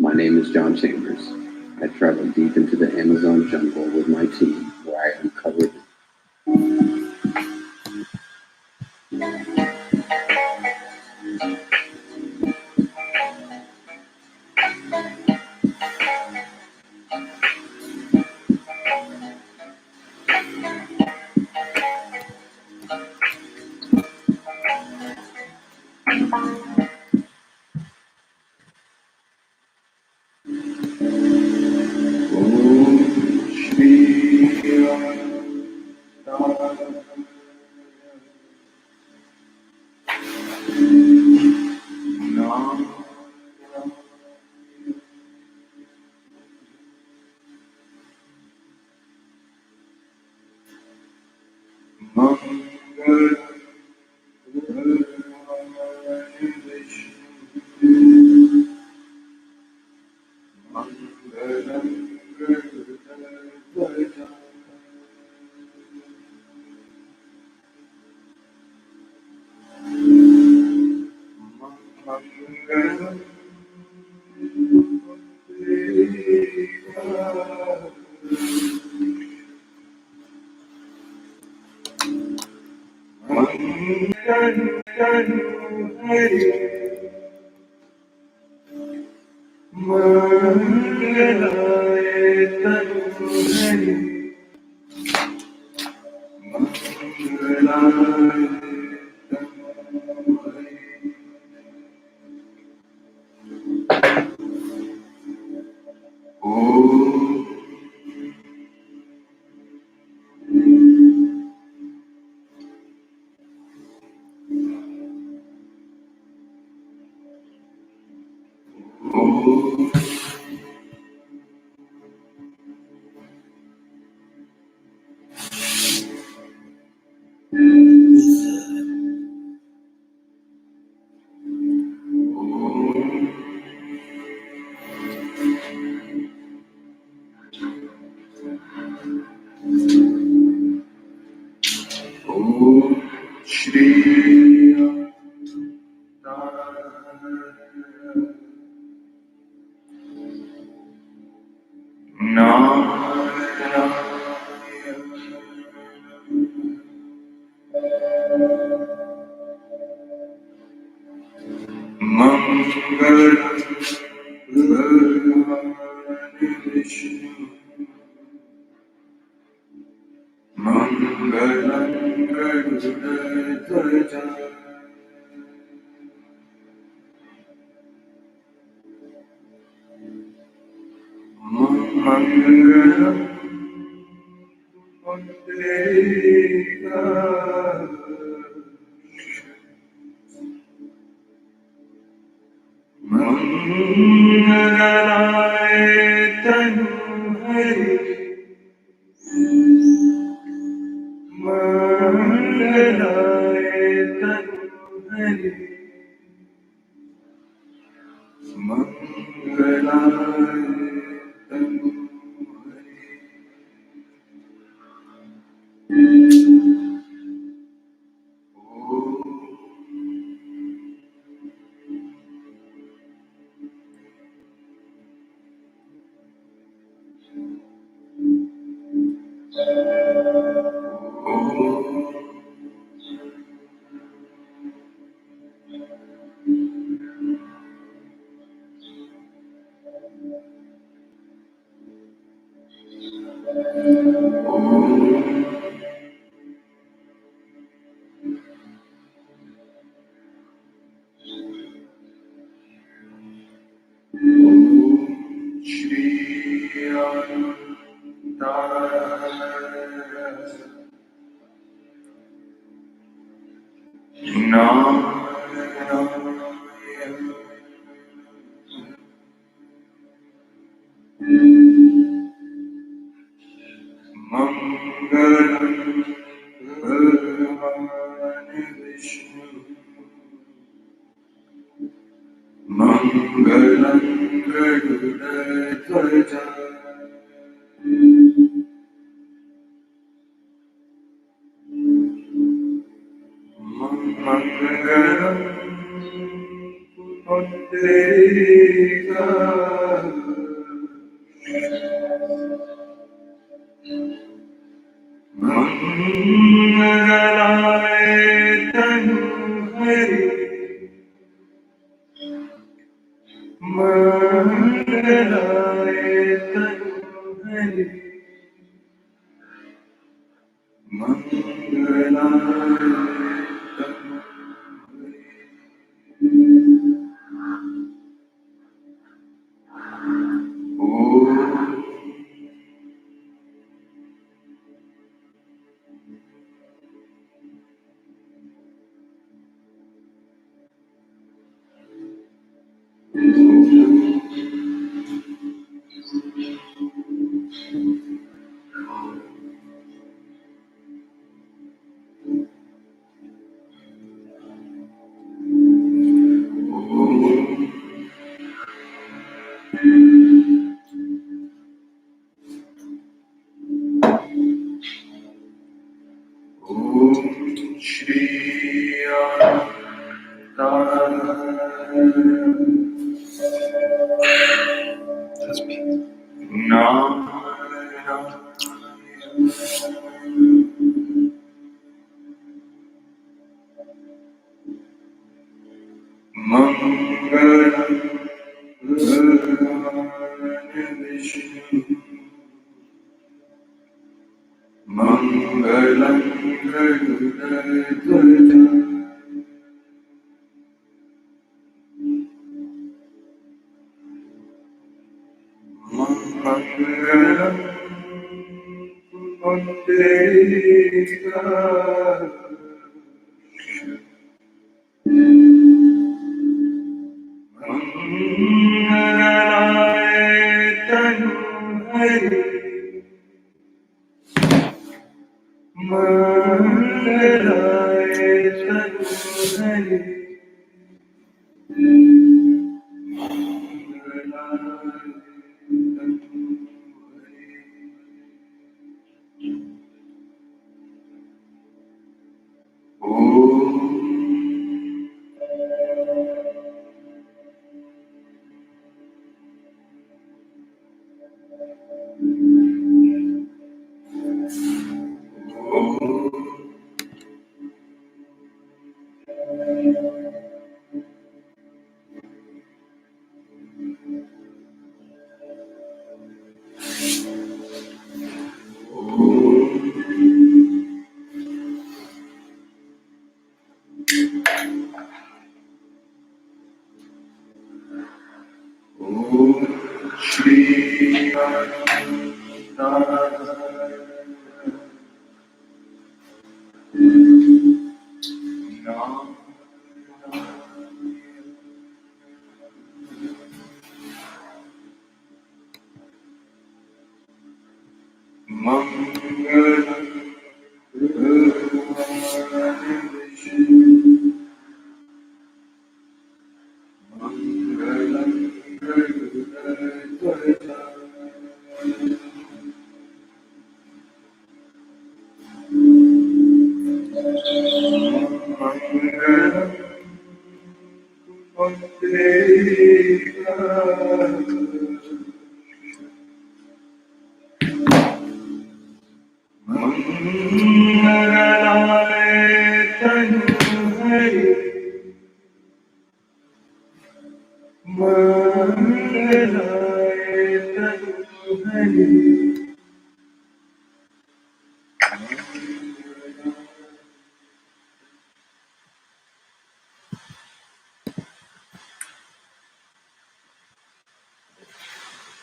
My name is John Chambers. I traveled deep into the Amazon jungle with my team, where I uncovered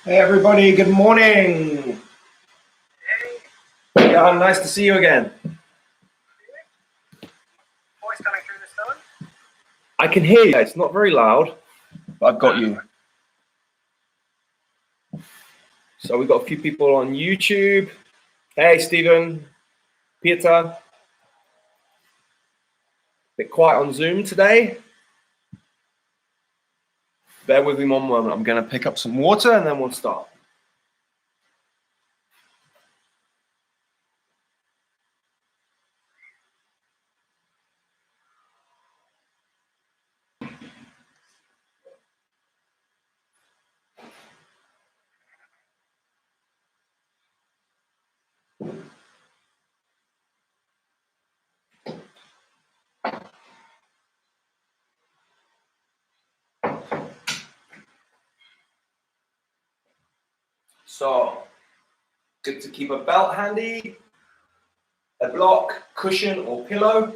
Hey everybody, good morning. Yeah, nice to see you again. Voice coming through the I can hear you. It's not very loud, but I've got you. So we've got a few people on YouTube. Hey, Stephen, Peter. Bit quiet on Zoom today. Bear with me one moment. I'm going to pick up some water and then we'll start. So, good to keep a belt handy, a block, cushion, or pillow.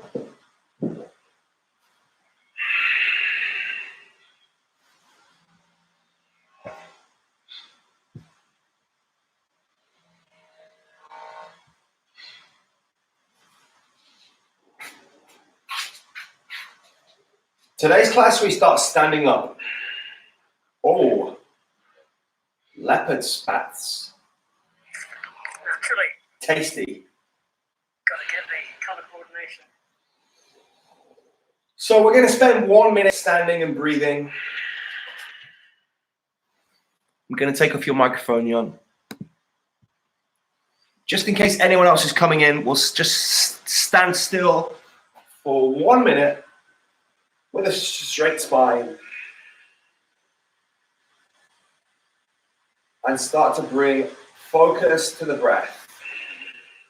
Today's class, we start standing up. Oh, leopard spats. Naturally. Tasty. Gotta get the colour coordination. So we're going to spend 1 minute standing and breathing. I'm going to take off your microphone, Jan. Just in case anyone else is coming in, we'll just stand still for 1 minute with a straight spine. And start to bring focus to the breath.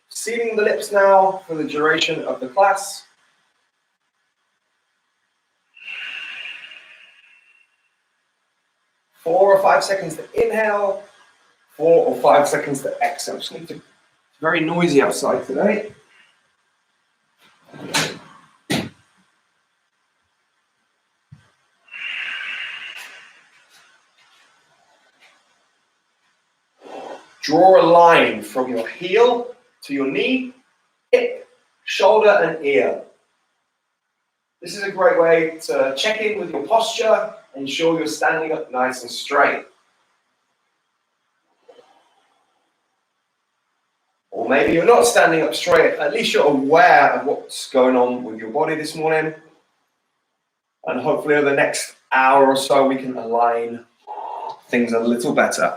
Sealing the lips now for the duration of the class. Four or 5 seconds to inhale, 4 or 5 seconds to exhale. It's very noisy outside today. Draw a line from your heel to your knee, hip, shoulder, and ear. This is a great way to check in with your posture, ensure you're standing up nice and straight. Or maybe you're not standing up straight, at least you're aware of what's going on with your body this morning. And hopefully over the next hour or so, we can align things a little better.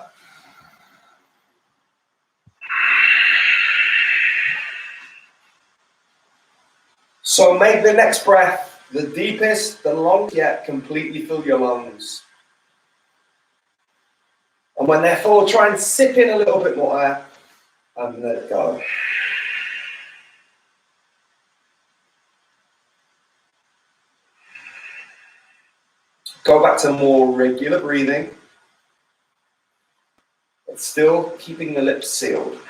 So make the next breath the deepest, the longest yet, completely fill your lungs. And when they're full, try and sip in a little bit more air and let it go. Go back to more regular breathing, but still keeping the lips sealed.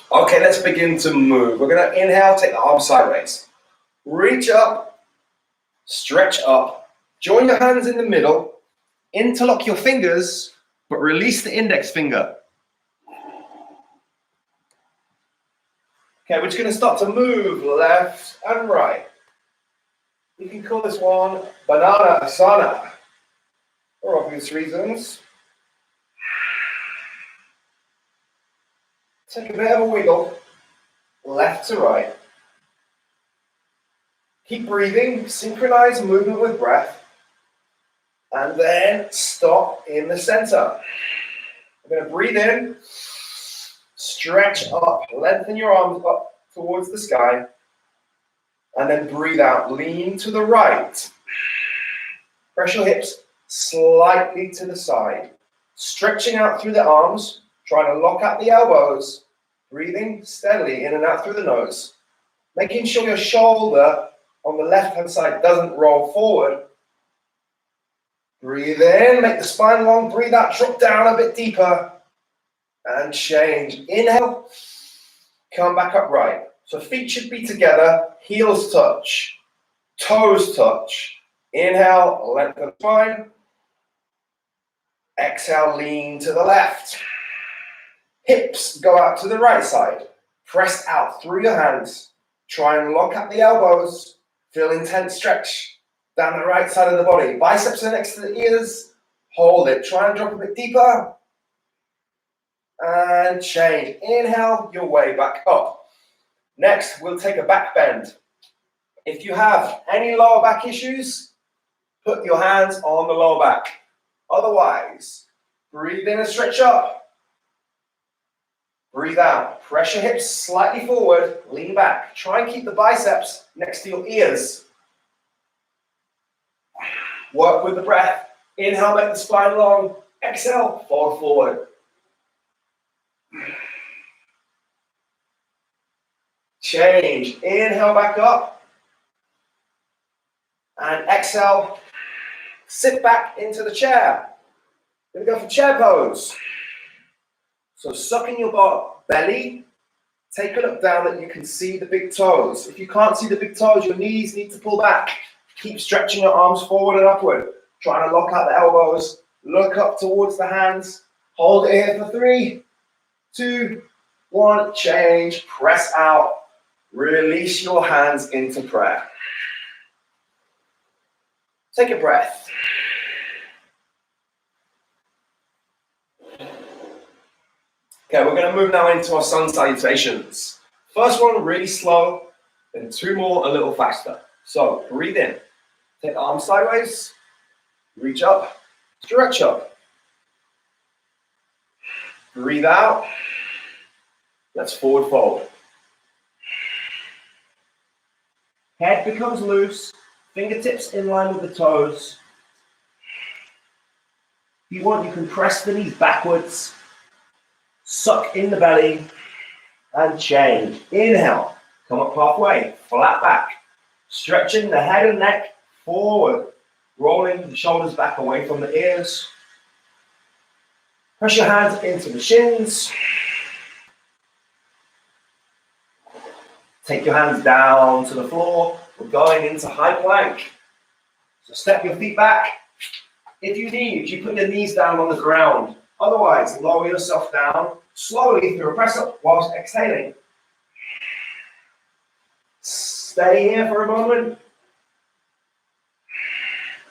Okay, let's begin to move. We're going to inhale, take the arms sideways. Reach up, stretch up. Join your hands in the middle. Interlock your fingers, but release the index finger. Okay, we're just going to start to move left and right. You can call this one banana asana for obvious reasons. Take a bit of a wiggle, left to right. Keep breathing, synchronize movement with breath, and then stop in the center. We're going to breathe in, stretch up, lengthen your arms up towards the sky, and then breathe out, lean to the right. Press your hips slightly to the side, stretching out through the arms, trying to lock out the elbows, breathing steadily in and out through the nose, making sure your shoulder on the left-hand side doesn't roll forward. Breathe in, make the spine long, breathe out, drop down a bit deeper, and change. Inhale, come back upright. So feet should be together, heels touch, toes touch. Inhale, lengthen the spine. Exhale, lean to the left. Hips go out to the right side. Press out through your hands. Try and lock up the elbows. Feel intense stretch down the right side of the body. Biceps are next to the ears. Hold it. Try and drop a bit deeper. And change. Inhale your way back up. Next, we'll take a back bend. If you have any lower back issues, put your hands on the lower back. Otherwise, breathe in and stretch up. Breathe out. Press your hips slightly forward. Lean back. Try and keep the biceps next to your ears. Work with the breath. Inhale, make the spine long. Exhale, fold forward. Change. Inhale back up. And exhale. Sit back into the chair. We're going to go for chair pose. So suck in your belly. Take a look down that you can see the big toes. If you can't see the big toes, your knees need to pull back. Keep stretching your arms forward and upward. Trying to lock out the elbows. Look up towards the hands. Hold it here for 3, 2, 1. Change. Press out. Release your hands into prayer. Take a breath. Okay, we're going to move now into our sun salutations. First one really slow, then 2 more a little faster. So breathe in. Take the arms sideways. Reach up. Stretch up. Breathe out. Let's forward fold. Head becomes loose. Fingertips in line with the toes. If you want, you can press the knees backwards. Suck in the belly. And change. Inhale. Come up halfway. Flat back. Stretching the head and neck forward. Rolling the shoulders back away from the ears. Press your hands into the shins. Take your hands down to the floor. We're going into high plank. So step your feet back. If you need, you put your knees down on the ground. Otherwise, lower yourself down slowly through a press up whilst exhaling. Stay here for a moment.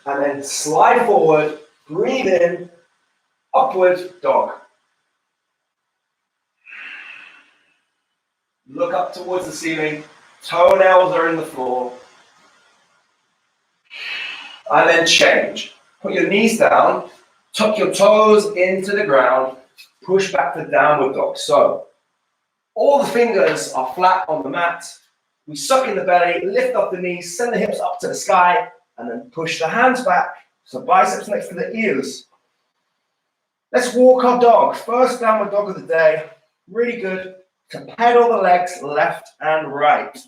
And then slide forward, breathe in, upward dog. Look up towards the ceiling, toenails are in the floor. And then change. Put your knees down, tuck your toes into the ground, push back to downward dog. So, all the fingers are flat on the mat. We suck in the belly, lift up the knees, send the hips up to the sky, and then push the hands back, so biceps next to the ears. Let's walk our dog. First downward dog of the day. Really good to pedal the legs left and right.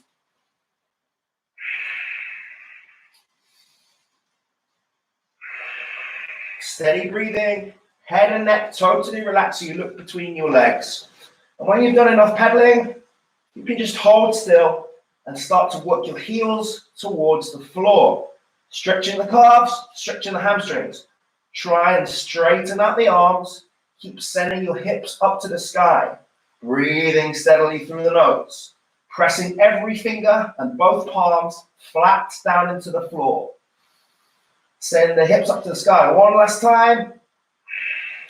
Steady breathing, head and neck totally relaxed so you look between your legs. And when you've done enough pedaling, you can just hold still and start to work your heels towards the floor. Stretching the calves, stretching the hamstrings. Try and straighten out the arms. Keep sending your hips up to the sky. Breathing steadily through the nose. Pressing every finger and both palms flat down into the floor. Send the hips up to the sky. One last time.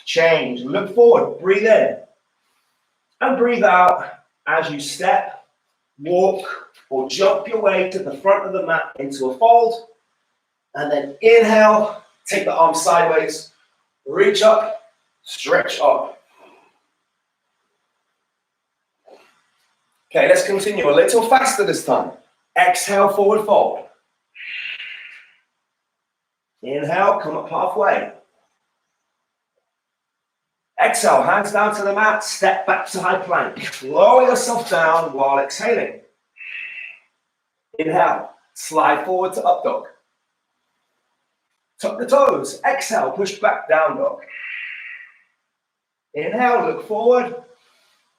Change. Look forward. Breathe in. And breathe out as you step, walk, or jump your way to the front of the mat into a fold. And then inhale, take the arms sideways, reach up, stretch up. Okay, let's continue a little faster this time. Exhale, forward fold. Inhale, come up halfway. Exhale, hands down to the mat, step back to high plank. Lower yourself down while exhaling. Inhale, slide forward to up dog. Tuck the toes. Exhale, push back, down dog. Inhale, look forward.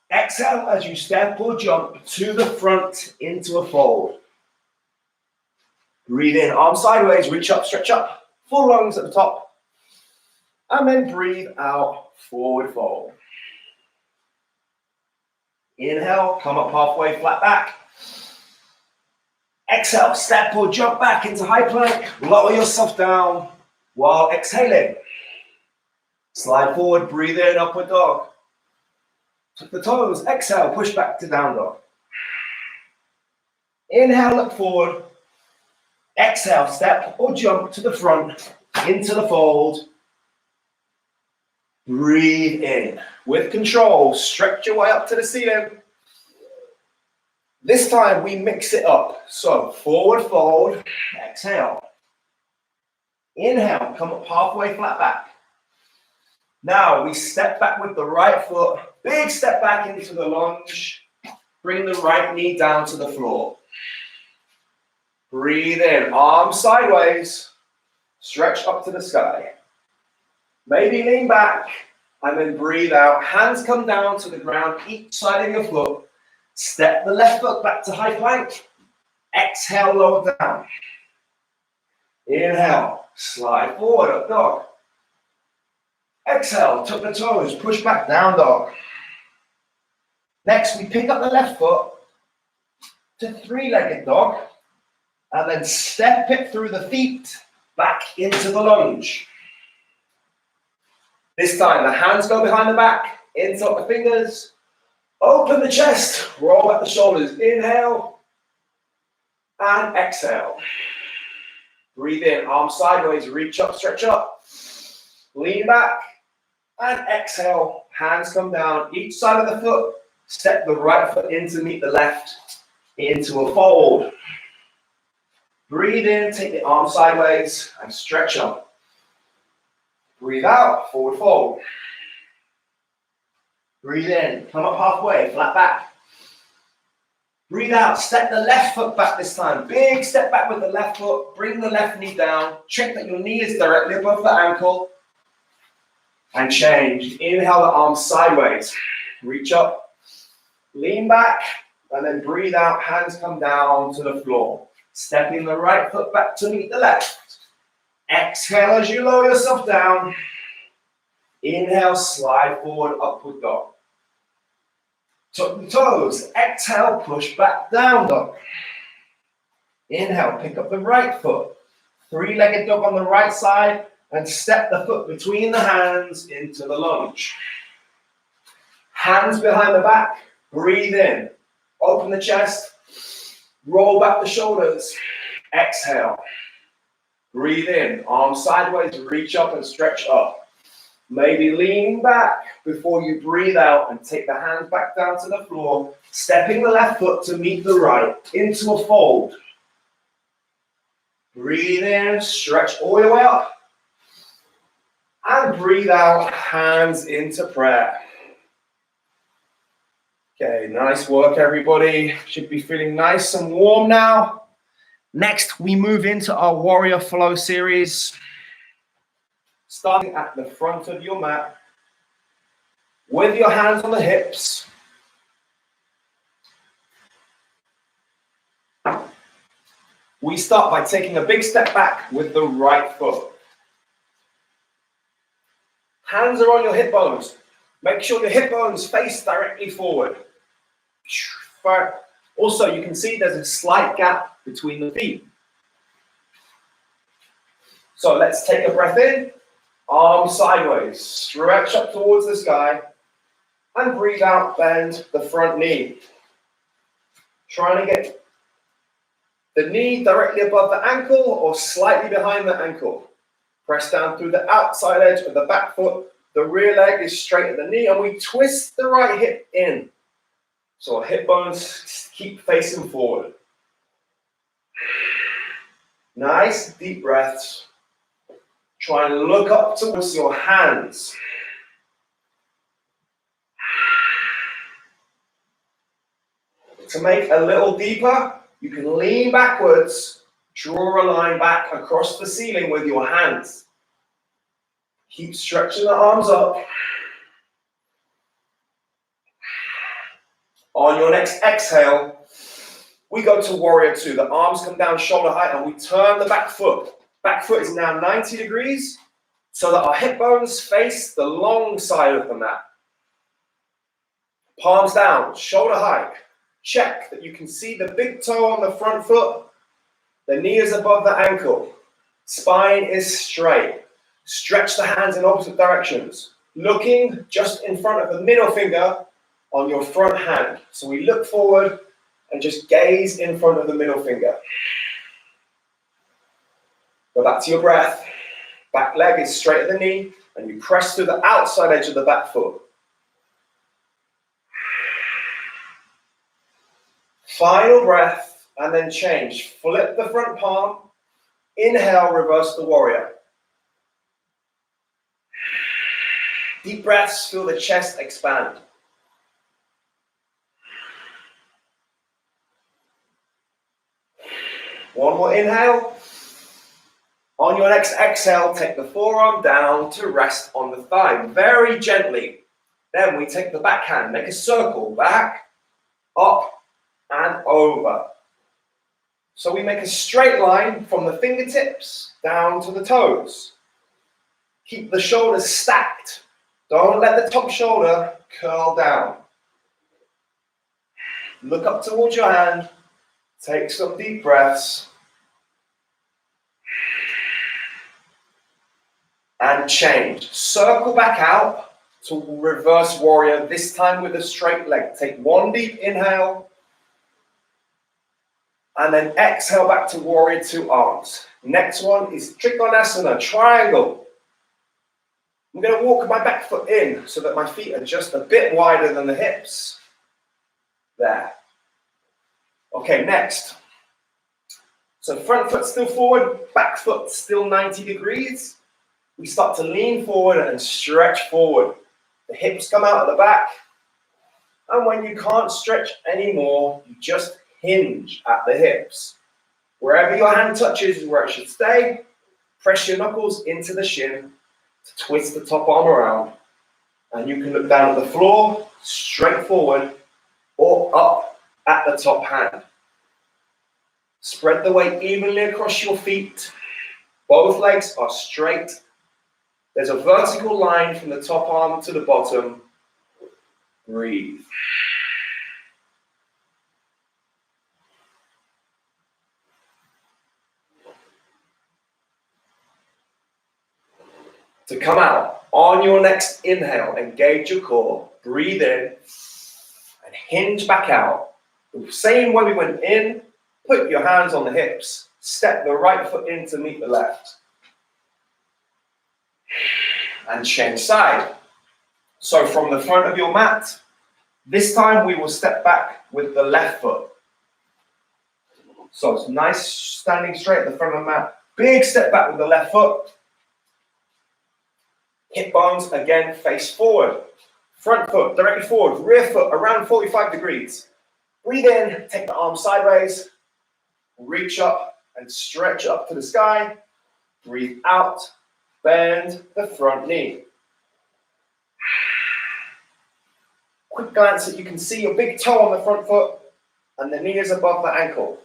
Exhale as you step or jump to the front into a fold. Breathe in, arms sideways, reach up, stretch up. Full lungs at the top. And then breathe out, forward fold. Inhale, come up halfway, flat back. Exhale, step or jump back into high plank. Lower yourself down while exhaling. Slide forward, breathe in, upward dog. Tuck the toes, exhale, push back to down dog. Inhale, look forward. Exhale, step or jump to the front, into the fold. Breathe in. With control, stretch your way up to the ceiling. This time we mix it up. So forward fold, exhale. Inhale, come up halfway, flat back. Now we step back with the right foot, big step back into the lunge. Bring the right knee down to the floor. Breathe in, arms sideways, stretch up to the sky. Maybe lean back and then breathe out. Hands come down to the ground, each side of your foot. Step the left foot back to high plank. Exhale, lower down. Inhale, slide forward, up dog. Exhale, tuck the toes, push back, down dog. Next, we pick up the left foot to three-legged dog. And then step it through the feet back into the lunge. This time the hands go behind the back, insert the fingers, open the chest, roll back the shoulders, inhale and exhale. Breathe in, arms sideways, reach up, stretch up, lean back and exhale, hands come down, each side of the foot, step the right foot in to meet the left, into a fold. Breathe in, take the arms sideways and stretch up. Breathe out, forward fold. Breathe in, come up halfway, flat back. Breathe out, step the left foot back this time. Big step back with the left foot, bring the left knee down. Check that your knee is directly above the ankle. And change. Inhale the arms sideways. Reach up, lean back, and then breathe out, hands come down to the floor. Stepping the right foot back to meet the left. Exhale as you lower yourself down. Inhale, slide forward, upward dog. Tuck the toes. Exhale, push back, down dog. Inhale, pick up the right foot. Three-legged dog on the right side and step the foot between the hands into the lunge. Hands behind the back. Breathe in. Open the chest. Roll back the shoulders. Exhale. Breathe in. Arms sideways. Reach up and stretch up. Maybe lean back before you breathe out and take the hands back down to the floor. Stepping the left foot to meet the right into a fold. Breathe in. Stretch all the way up. And breathe out. Hands into prayer. Okay, nice work, everybody. Should be feeling nice and warm now. Next, we move into our warrior flow series. Starting at the front of your mat. With your hands on the hips. We start by taking a big step back with the right foot. Hands are on your hip bones. Make sure your hip bones face directly forward. Also, you can see there's a slight gap between the feet. So let's take a breath in, arms sideways, stretch up towards the sky, and breathe out, bend the front knee. Trying to get the knee directly above the ankle or slightly behind the ankle. Press down through the outside edge of the back foot. The rear leg is straight at the knee, and we twist the right hip in. So our hip bones keep facing forward. Nice deep breaths. Try and look up towards your hands. To make a little deeper, you can lean backwards, draw a line back across the ceiling with your hands. Keep stretching the arms up. On your next exhale, we go to warrior two. The arms come down shoulder height and we turn the back foot. Back foot is now 90 degrees so that our hip bones face the long side of the mat. Palms down, shoulder hike. Check that you can see the big toe on the front foot. The knee is above the ankle. Spine is straight. Stretch the hands in opposite directions. Looking just in front of the middle finger on your front hand. So we look forward and just gaze in front of the middle finger. Go back to your breath. Back leg is straight at the knee, and you press through the outside edge of the back foot. Final breath, and then change. Flip the front palm. Inhale, reverse the warrior. Deep breaths, feel the chest expand. One more inhale. On your next exhale, take the forearm down to rest on the thigh, very gently. Then we take the backhand, make a circle, back, up, and over. So we make a straight line from the fingertips down to the toes. Keep the shoulders stacked. Don't let the top shoulder curl down. Look up towards your hand. Take some deep breaths. And change. Circle back out to reverse warrior, this time with a straight leg. Take one deep inhale. And then exhale back to warrior two arms. Next one is Trikonasana, triangle. I'm going to walk my back foot in so that my feet are just a bit wider than the hips. There. Okay, next. So front foot still forward, back foot still 90 degrees. We start to lean forward and stretch forward. The hips come out at the back. And when you can't stretch anymore, you just hinge at the hips. Wherever your hand touches is where it should stay. Press your knuckles into the shin to twist the top arm around. And you can look down at the floor, straight forward, or up at the top hand. Spread the weight evenly across your feet. Both legs are straight. There's a vertical line from the top arm to the bottom. Breathe. To come out, on your next inhale, engage your core. Breathe in and hinge back out. The same way we went in, put your hands on the hips. Step the right foot in to meet the left. And change side. So from the front of your mat, this time we will step back with the left foot. So it's nice standing straight at the front of the mat. Big step back with the left foot. Hip bones again face forward. Front foot directly forward. Rear foot around 45 degrees. Breathe in, take the arm sideways. Reach up and stretch up to the sky. Breathe out. Bend the front knee. Quick glance that you can see your big toe on the front foot and the knee is above the ankle.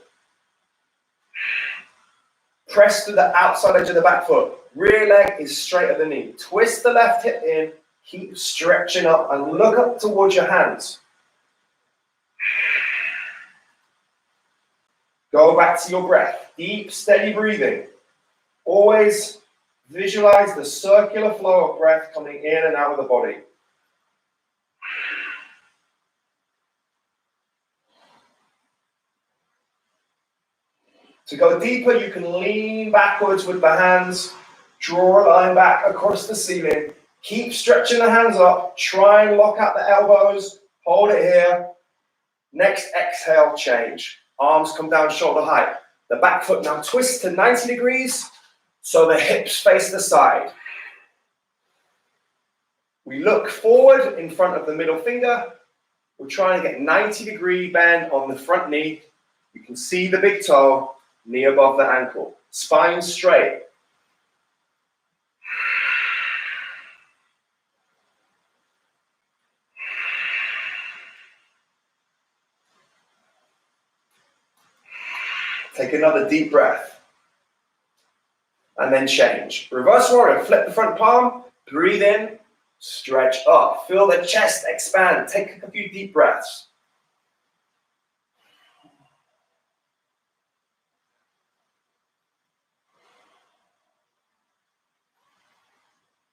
Press to the outside edge of the back foot. Rear leg is straight at the knee. Twist the left hip in. Keep stretching up and look up towards your hands. Go back to your breath. Deep, steady breathing. Always visualize the circular flow of breath coming in and out of the body. To go deeper, you can lean backwards with the hands, draw a line back across the ceiling. Keep stretching the hands up. Try and lock out the elbows. Hold it here. Next exhale, change. Arms come down shoulder height. The back foot now twists to 90 degrees. So the hips face the side. We look forward in front of the middle finger. We're trying to get 90-degree bend on the front knee. You can see the big toe, knee above the ankle. Spine straight. Take another deep breath. And then change. Reverse warrior, flip the front palm, breathe in, Stretch up. Feel the chest expand. Take a few deep breaths.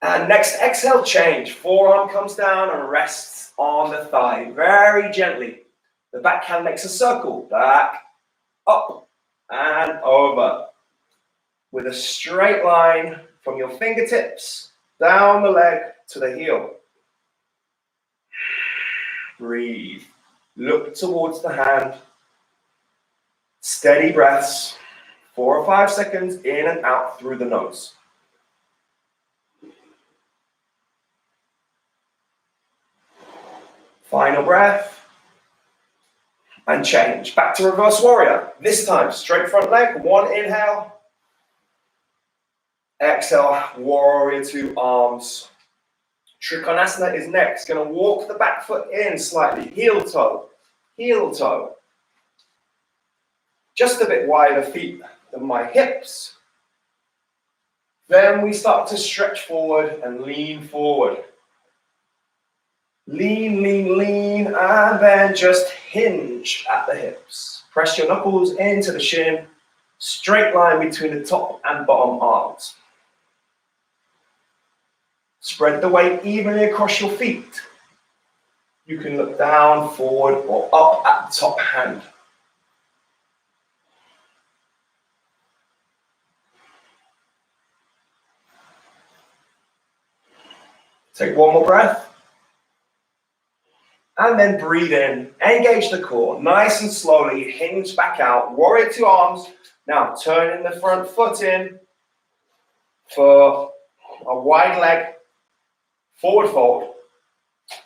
And next exhale, change. Forearm comes down and rests on the thigh very gently. The backhand makes a circle. Back, up, and over. With a straight line from your fingertips down the leg to the heel. Breathe. Look towards the hand. Steady breaths. 4 or 5 seconds in and out through the nose. Final breath. And change. Back to reverse warrior. This time, straight front leg. 1 inhale. Exhale, warrior 2 arms. Trikonasana is next. Going to walk the back foot in slightly. Heel toe. Heel toe. Just a bit wider feet than my hips. Then we start to stretch forward and lean forward. Lean, lean, lean, and then just hinge at the hips. Press your knuckles into the shin. Straight line between the top and bottom arms. Spread the weight evenly across your feet. You can look down, forward, or up at the top hand. Take one more breath. And then breathe in. Engage the core. Nice and slowly. Hinge back out. Warrior 2 arms. Now turning the front foot in for a wide leg. Forward fold.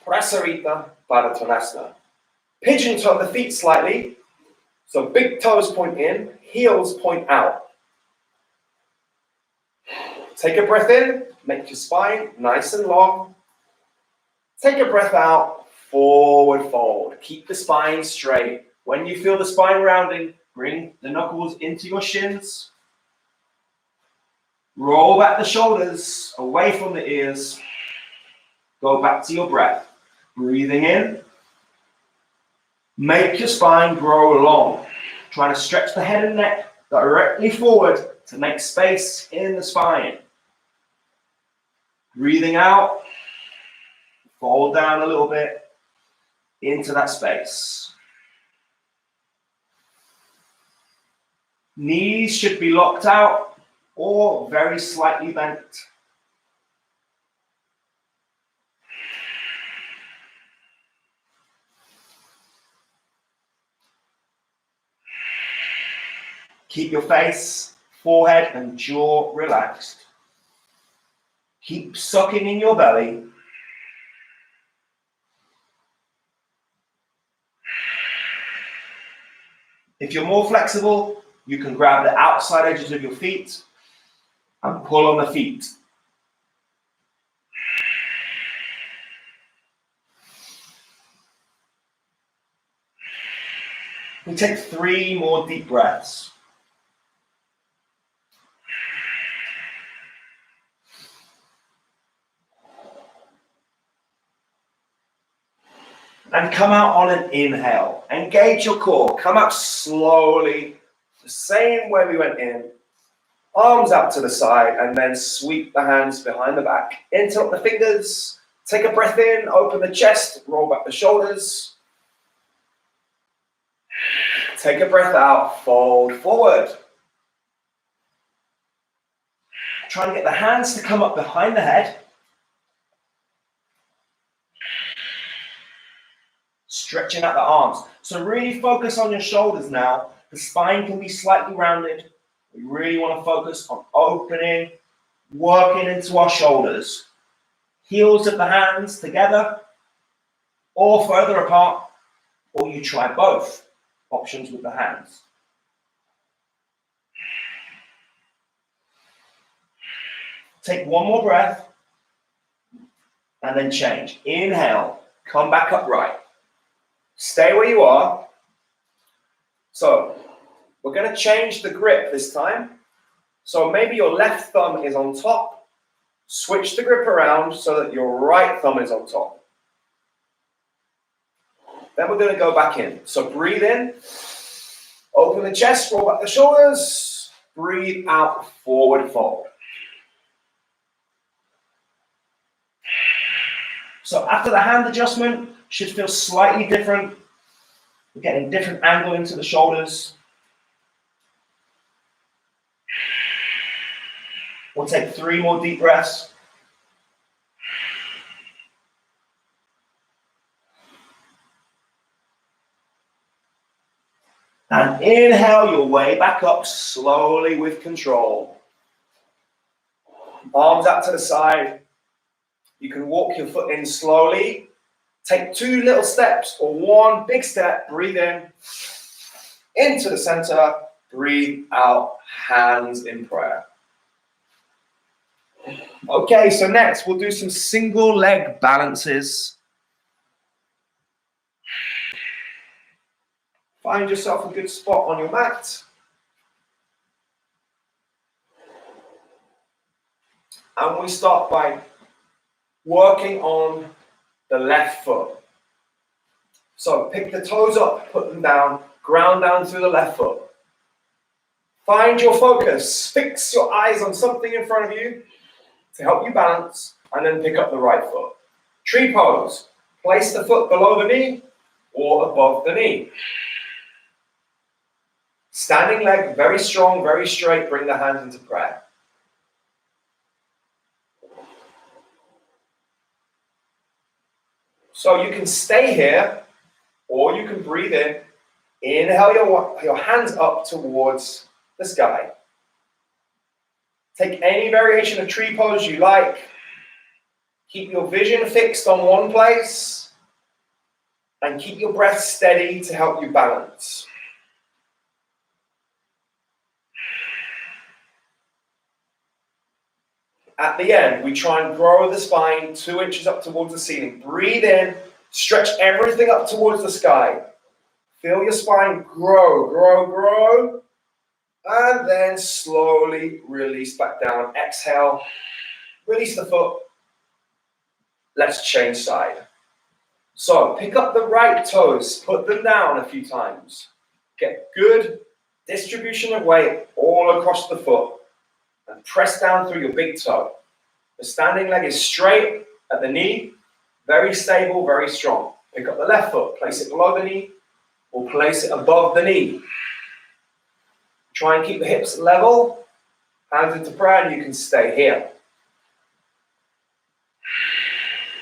Prasarita Padottanasana. Pigeon toe the feet slightly. So big toes point in. Heels point out. Take a breath in. Make your spine nice and long. Take a breath out. Forward fold. Keep the spine straight. When you feel the spine rounding, bring the knuckles into your shins. Roll back the shoulders away from the ears. Go back to your breath. Breathing in. Make your spine grow long. Trying to stretch the head and neck directly forward to make space in the spine. Breathing out. Fold down a little bit into that space. Knees should be locked out or very slightly bent. Keep your face, forehead, and jaw relaxed. Keep sucking in your belly. If you're more flexible, you can grab the outside edges of your feet and pull on the feet. We take 3 more deep breaths. And come out on an inhale. Engage your core. Come out slowly, the same way we went in. Arms out to the side, and then sweep the hands behind the back. Interlock the fingers. Take a breath in, open the chest, roll back the shoulders. Take a breath out, fold forward. Try and get the hands to come up behind the head. Stretching out the arms. So really focus on your shoulders now. The spine can be slightly rounded. We really want to focus on opening, working into our shoulders. Heels of the hands together or further apart, or you try both options with the hands. Take one more breath and then change. Inhale, come back upright. Stay where you are. So we're going to change the grip this time. So maybe your left thumb is on top Switch the grip around so that your right thumb is on top. Then we're going to go back in. So breathe in, open the chest, roll back the shoulders, breathe out, forward fold. So after the hand adjustment, should feel slightly different. We're getting a different angle into the shoulders. We'll take 3 more deep breaths. And inhale your way back up slowly with control. Arms out to the side. You can walk your foot in slowly. Take 2 little steps or 1 big step. Breathe in. Into the center. Breathe out. Hands in prayer. Okay, so next we'll do some single leg balances. Find yourself a good spot on your mat. And we start by working on the left foot. So pick the toes up, put them down, ground down through the left foot. Find your focus. Fix your eyes on something in front of you to help you balance, and then pick up the right foot. Tree pose. Place the foot below the knee or above the knee. Standing leg, very strong, very straight. Bring the hands into prayer. So you can stay here, or you can breathe in. Inhale your hands up towards the sky. Take any variation of tree pose you like. Keep your vision fixed on one place. And keep your breath steady to help you balance. At the end, we try and grow the spine 2 inches up towards the ceiling. Breathe in, stretch everything up towards the sky. Feel your spine grow, grow, grow. And then slowly release back down. Exhale, release the foot. Let's change side. So pick up the right toes, put them down a few times. Get good distribution of weight all across the foot. And press down through your big toe. The standing leg is straight at the knee, very stable, very strong. Pick up the left foot, place it below the knee, or place it above the knee. Try and keep the hips level, hands into prayer, and you can stay here.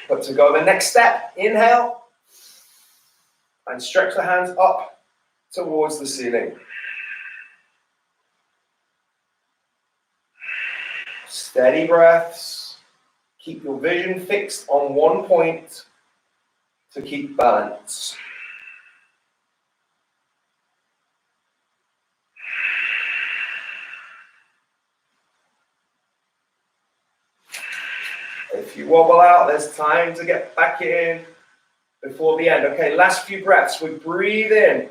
But to go the next step, inhale, and stretch the hands up towards the ceiling. Steady breaths. Keep your vision fixed on one point to keep balance. If you wobble out, there's time to get back in before the end. Okay, last few breaths. We breathe in.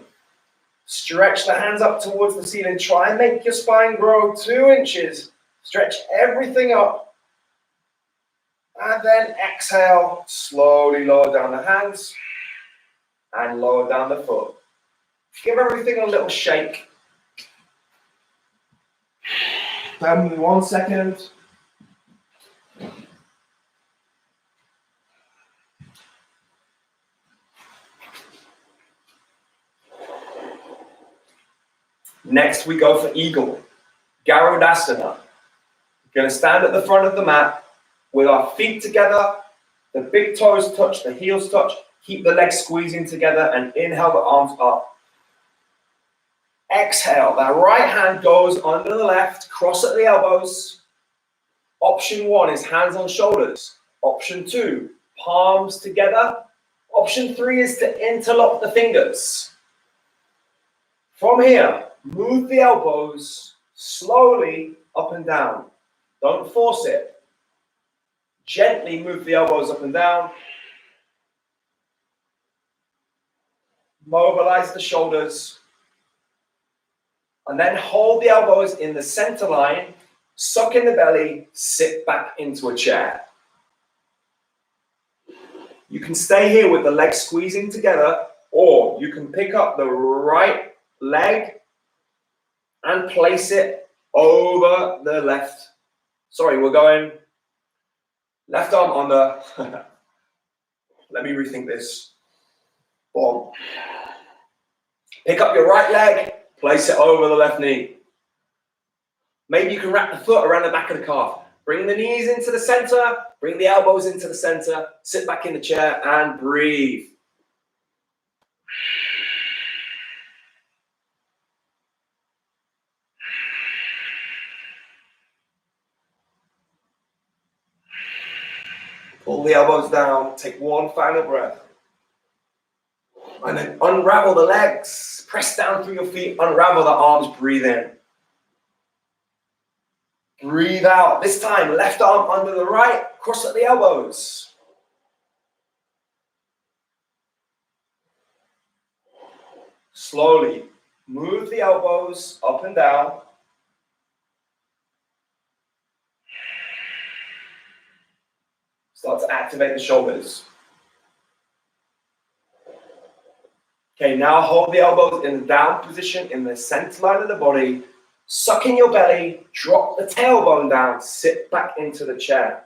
Stretch the hands up towards the ceiling. Try and make your spine grow 2 inches. Stretch everything up. And then exhale. Slowly lower down the hands and lower down the foot. Give everything a little shake. Bear with me 1 second. Next, we go for eagle, Garudasana. We're going to stand at the front of the mat with our feet together, the big toes touch, the heels touch, keep the legs squeezing together, and inhale the arms up. Exhale, that right hand goes under the left, cross at the elbows. Option 1 is hands on shoulders. Option 2, palms together. Option 3 is to interlock the fingers. From here, move the elbows slowly up and down. Don't force it. Gently move the elbows up and down. Mobilize the shoulders. And then hold the elbows in the center line Suck in the belly, sit back into a chair. You can stay here with the legs squeezing together, or you can pick up the right leg and place it over the left. Sorry, we're going left arm on the, let me rethink this. Boom. Pick up your right leg, place it over the left knee. Maybe you can wrap the foot around the back of the calf. Bring the knees into the center, bring the elbows into the center, sit back in the chair and breathe. Pull the elbows down, take one final breath. And then unravel the legs, press down through your feet, unravel the arms, breathe in. Breathe out. This time, left arm under the right, cross at the elbows. Slowly move the elbows up and down. Start to activate the shoulders. Okay, now hold the elbows in the down position in the center line of the body. Suck in your belly, drop the tailbone down, sit back into the chair.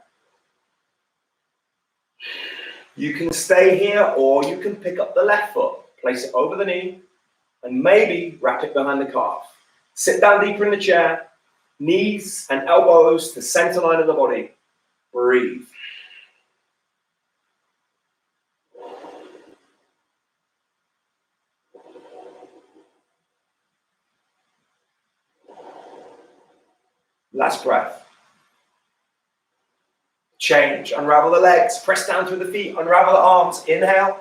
You can stay here or you can pick up the left foot, place it over the knee, and maybe wrap it behind the calf. Sit down deeper in the chair, knees and elbows to center line of the body. Breathe. Last breath. Change. Unravel the legs. Press down through the feet. Unravel the arms. Inhale.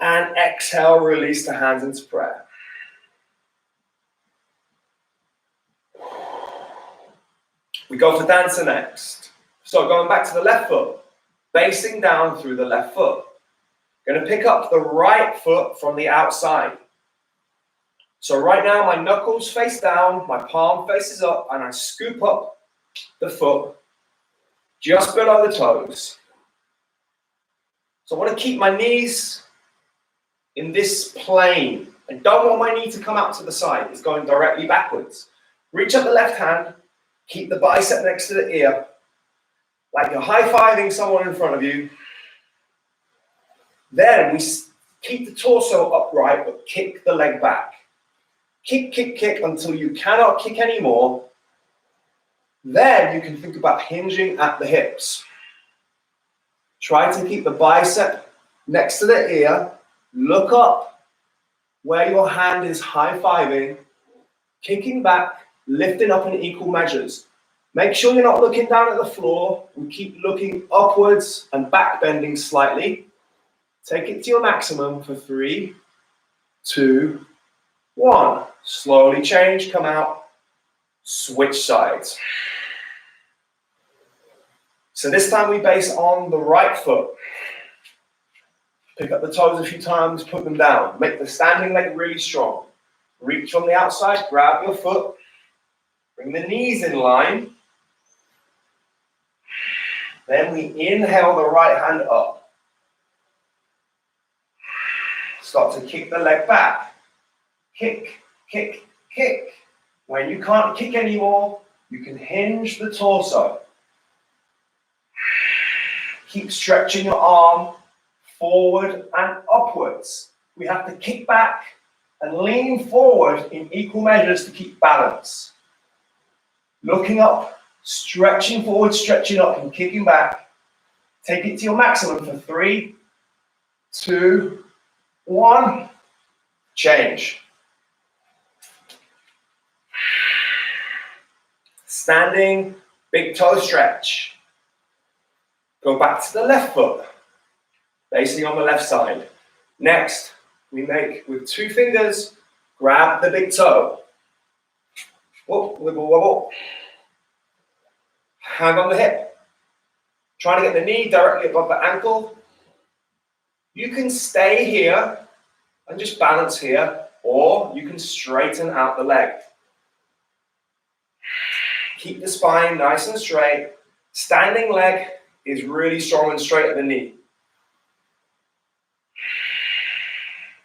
And exhale. Release the hands into prayer. We go for dancer next. So going back to the left foot. Facing down through the left foot. Going to pick up the right foot from the outside. So right now, my knuckles face down, my palm faces up, and I scoop up the foot just below the toes. So I want to keep my knees in this plane. I don't want my knee to come out to the side. It's going directly backwards. Reach up the left hand, keep the bicep next to the ear, like you're high-fiving someone in front of you. Then we keep the torso upright, but kick the leg back. Kick, kick, kick until you cannot kick anymore. Then you can think about hinging at the hips. Try to keep the bicep next to the ear. Look up where your hand is high-fiving, kicking back, lifting up in equal measures. Make sure you're not looking down at the floor and keep looking upwards and back bending slightly. Take it to your maximum for 3, 2, 1. Slowly change, come out, switch sides. So this time we base on the right foot. Pick up the toes a few times, put them down. Make the standing leg really strong. Reach from the outside, grab your foot, bring the knees in line. Then we inhale the right hand up. Start to kick the leg back. Kick, kick, kick. When you can't kick anymore, you can hinge the torso. Keep stretching your arm forward and upwards. We have to kick back and lean forward in equal measures to keep balance. Looking up, stretching forward, stretching up and kicking back. Take it to your maximum for 3, 2, 1. Change. Standing, big toe stretch. Go back to the left foot, basically on the left side. Next, we make with 2 fingers, grab the big toe. Whoop, wibble, wobble. Hand on the hip. Trying to get the knee directly above the ankle. You can stay here and just balance here, or you can straighten out the leg. Keep the spine nice and straight. Standing leg is really strong and straight at the knee.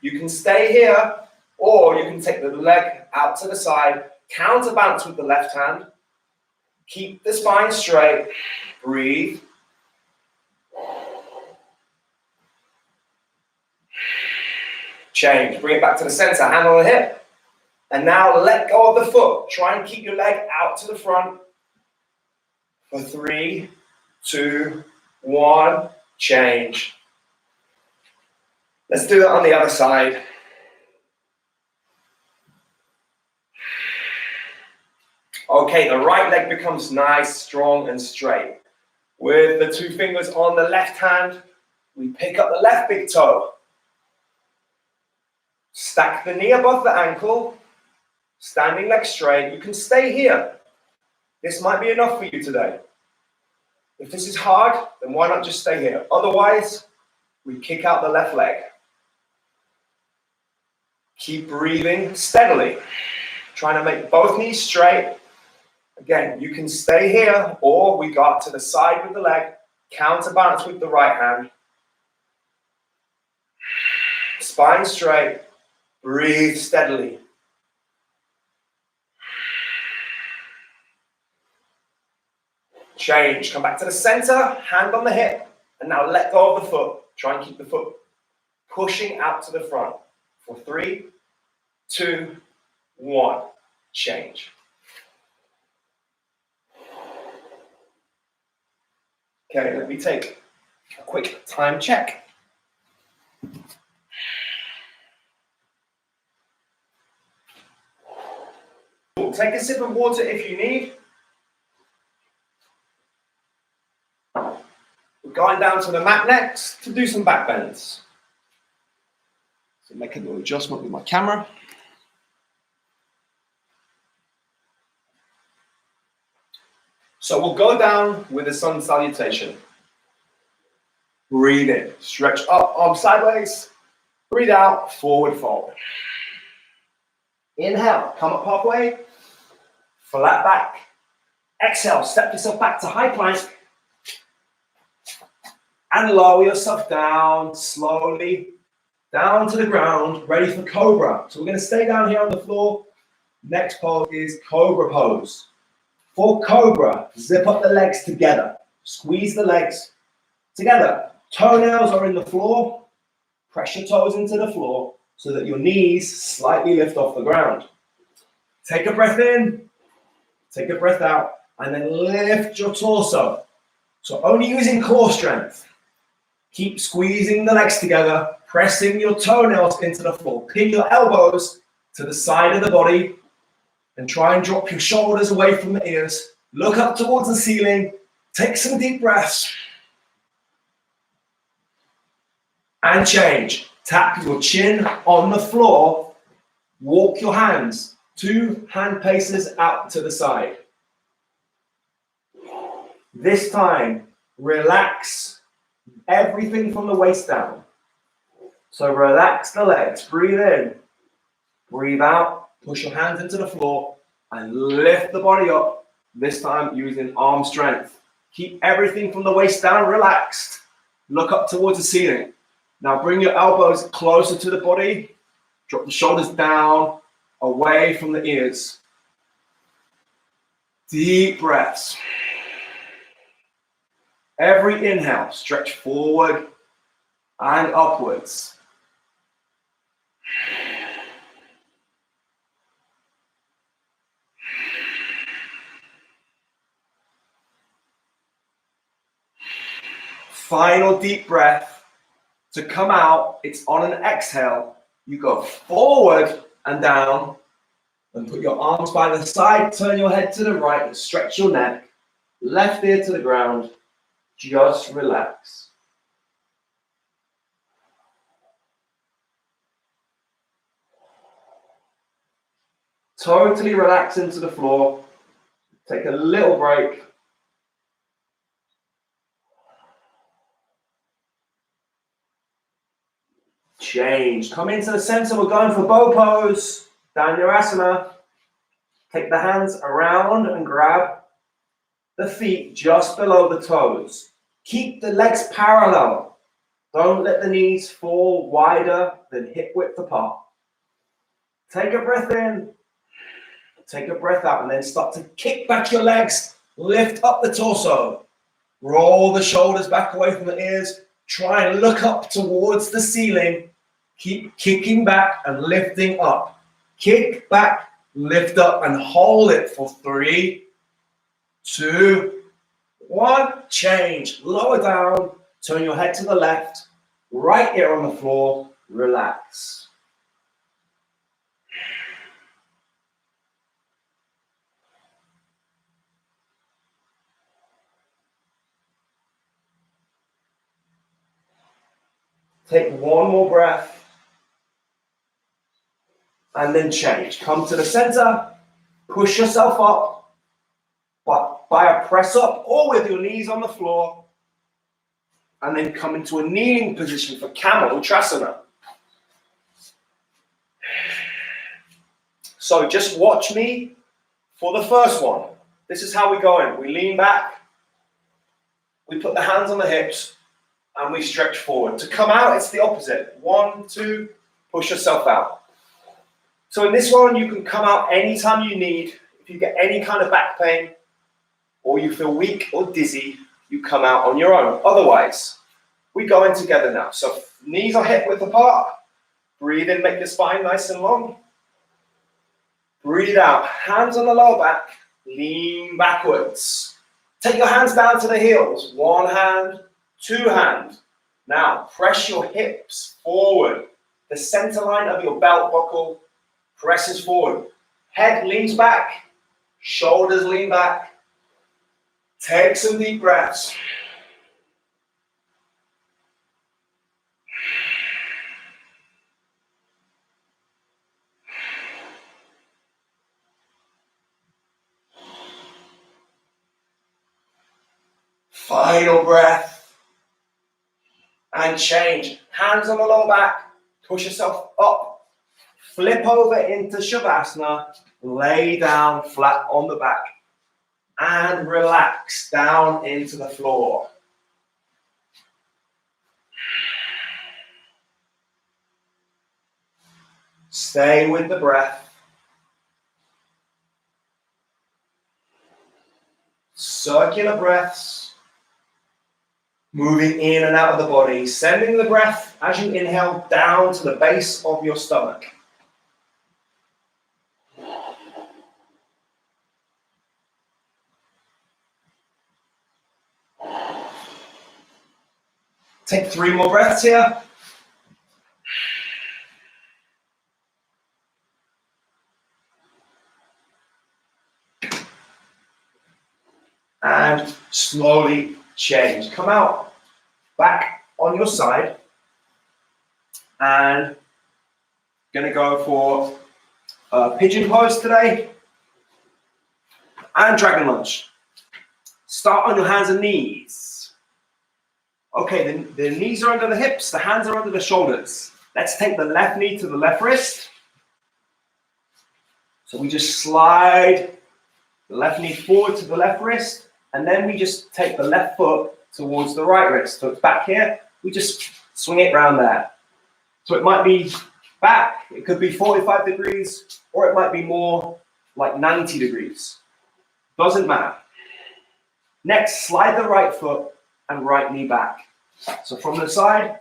You can stay here, or you can take the leg out to the side, counterbalance with the left hand. Keep the spine straight. Breathe. Change. Bring it back to the center, hand on the hip. And now let go of the foot. Try and keep your leg out to the front. For 3, 2, 1, change. Let's do that on the other side. Okay, the right leg becomes nice, strong, and straight. With the 2 fingers on the left hand, we pick up the left big toe. Stack the knee above the ankle, standing leg straight. You can stay here. This might be enough for you today. If this is hard, then why not just stay here? Otherwise, we kick out the left leg. Keep breathing steadily. Trying to make both knees straight. Again, you can stay here, or we go up to the side with the leg, counterbalance with the right hand. Spine straight. Breathe steadily. Change. Come back to the center, hand on the hip, and now let go of the foot. Try and keep the foot pushing out to the front. For 3, 2, 1. Change. Okay, let me take a quick time check. Take a sip of water if you need. We're going down to the mat next to do some back bends. So make a little adjustment with my camera. So we'll go down with a sun salutation. Breathe in, stretch up, arms sideways. Breathe out, forward fold. Inhale, come up halfway. Flat back. Exhale, step yourself back to high plank. And lower yourself down slowly, down to the ground, ready for cobra. So we're going to stay down here on the floor. Next pose is cobra pose. For cobra, zip up the legs together. Squeeze the legs together. Toenails are in the floor. Press your toes into the floor so that your knees slightly lift off the ground. Take a breath in. Take a breath out, and then lift your torso. So only using core strength. Keep squeezing the legs together, pressing your toenails into the floor. Pin your elbows to the side of the body, and try and drop your shoulders away from the ears. Look up towards the ceiling. Take some deep breaths. And change. Tap your chin on the floor. Walk your hands 2 hand paces out to the side. This time, relax everything from the waist down. So relax the legs. Breathe in. Breathe out. Push your hands into the floor and lift the body up. This time using arm strength. Keep everything from the waist down relaxed. Look up towards the ceiling. Now bring your elbows closer to the body. Drop the shoulders down, away from the ears. Deep breaths. Every inhale, stretch forward and upwards. Final deep breath. To come out, it's on an exhale. You go forward and down and put your arms by the side, turn your head to the right and stretch your neck. Left ear to the ground. Just relax. Totally relax into the floor. Take a little break. Change. Come into the center. We're going for bow pose. Dhanurasana. Take the hands around and grab the feet just below the toes. Keep the legs parallel. Don't let the knees fall wider than hip width apart. Take a breath in, take a breath out, and then start to kick back your legs. Lift up the torso. Roll the shoulders back away from the ears. Try and look up towards the ceiling. Keep kicking back and lifting up. Kick back, lift up, and hold it for 3, 2, 1. Change. Lower down. Turn your head to the left. Right ear on the floor. Relax. Take one more breath. And then change. Come to the center. Push yourself up. But by a press up or with your knees on the floor. And then come into a kneeling position for Camel Utrasana. So just watch me for the first one. This is how we go in. We lean back. We put the hands on the hips. And we stretch forward. To come out, it's the opposite. 1, 2, push yourself out. So in this one, you can come out anytime you need. If you get any kind of back pain, or you feel weak or dizzy, you come out on your own. Otherwise, we go in together now. So knees are hip width apart. Breathe in, make your spine nice and long. Breathe out, hands on the lower back, lean backwards. Take your hands down to the heels. 1 hand, 2 hands. Now, press your hips forward. The center line of your belt buckle presses forward. Head leans back. Shoulders lean back. Take some deep breaths. Final breath. And change. Hands on the lower back. Push yourself up. Flip over into Shavasana. Lay down flat on the back. And relax down into the floor. Stay with the breath. Circular breaths. Moving in and out of the body, sending the breath as you inhale down to the base of your stomach. Take 3 more breaths here. And slowly change. Come out back on your side. And gonna go for pigeon pose today. And dragon lunge. Start on your hands and knees. Okay, the knees are under the hips, the hands are under the shoulders. Let's take the left knee to the left wrist. So we just slide the left knee forward to the left wrist. And then we just take the left foot towards the right wrist. So it's back here. We just swing it around there. So it might be back. It could be 45 degrees, or it might be more like 90 degrees. Doesn't matter. Next, slide the right foot and right knee back. So from the side,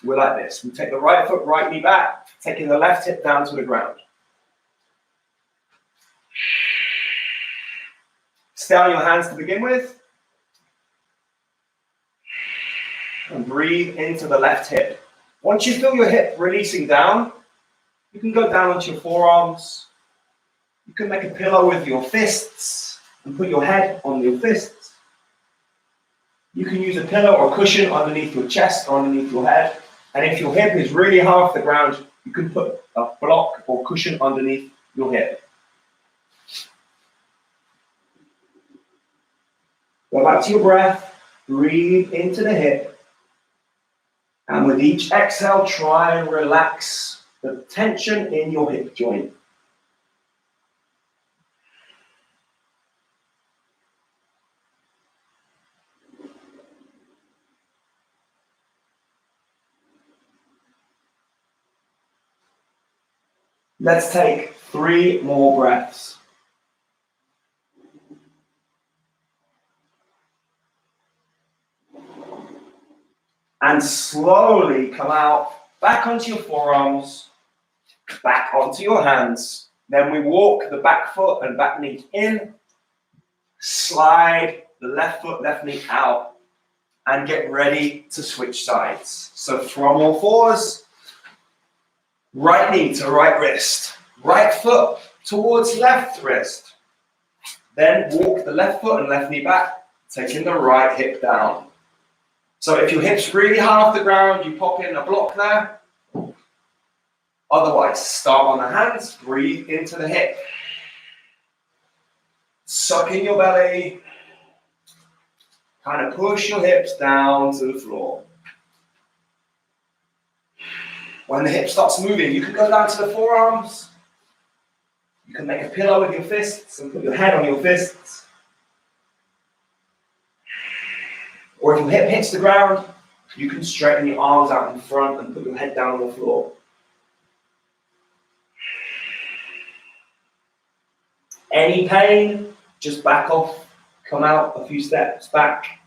we're like this. We take the right foot, right knee back, taking the left hip down to the ground. Stay on your hands to begin with. And breathe into the left hip. Once you feel your hip releasing down, you can go down onto your forearms. You can make a pillow with your fists and put your head on your fists. You can use a pillow or cushion underneath your chest or underneath your head. And if your hip is really high off the ground, you can put a block or cushion underneath your hip. Go back to your breath, breathe into the hip, and with each exhale, try and relax the tension in your hip joint. Let's take 3 more breaths. And slowly come out, back onto your forearms, back onto your hands. Then we walk the back foot and back knee in, slide the left foot, left knee out, and get ready to switch sides. So from all fours, right knee to right wrist, right foot towards left wrist. Then walk the left foot and left knee back, taking the right hip down. So if your hip's really high off the ground, you pop in a block there. Otherwise, start on the hands, breathe into the hip. Suck in your belly. Kind of push your hips down to the floor. When the hip starts moving, you can go down to the forearms. You can make a pillow with your fists and put your head on your fists. Or if your hip hits the ground, you can straighten your arms out in front and put your head down on the floor. Any pain, just back off, come out a few steps back.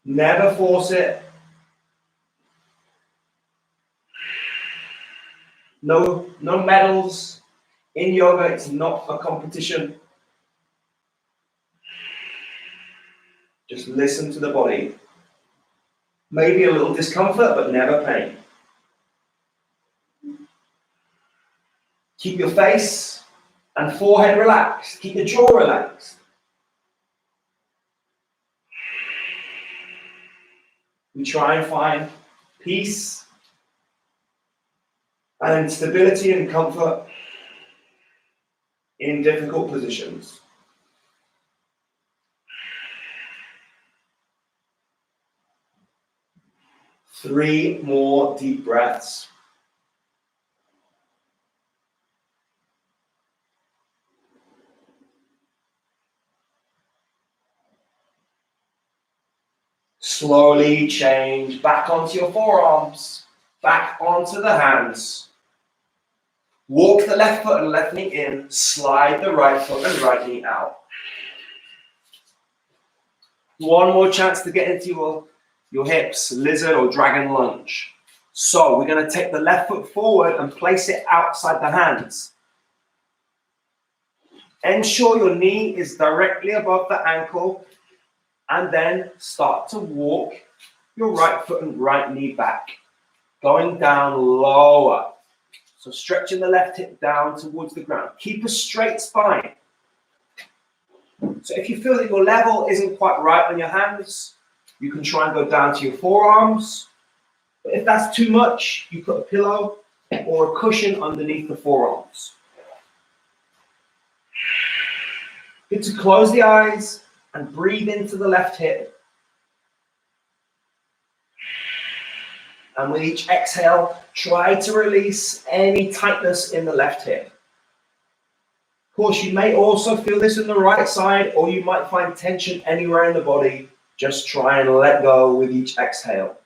Never force it. No medals. In yoga, it's not a competition. Just listen to the body. Maybe a little discomfort, but never pain. Keep your face and forehead relaxed. Keep your jaw relaxed. We try and find peace and stability and comfort in difficult positions. Three more deep breaths. Slowly change back onto your forearms, back onto the hands. Walk the left foot and left knee in, slide the right foot and right knee out. One more chance to get into your hips, lizard or dragon lunge. So we're going to take the left foot forward and place it outside the hands. Ensure your knee is directly above the ankle, and then start to walk your right foot and right knee back, going down lower. So stretching the left hip down towards the ground. Keep a straight spine. So if you feel that your level isn't quite right on your hands, you can try and go down to your forearms. But if that's too much, you put a pillow or a cushion underneath the forearms. Good to close the eyes and breathe into the left hip. And with each exhale, try to release any tightness in the left hip. Of course, you may also feel this in the right side, or you might find tension anywhere in the body. Just try and let go with each exhale.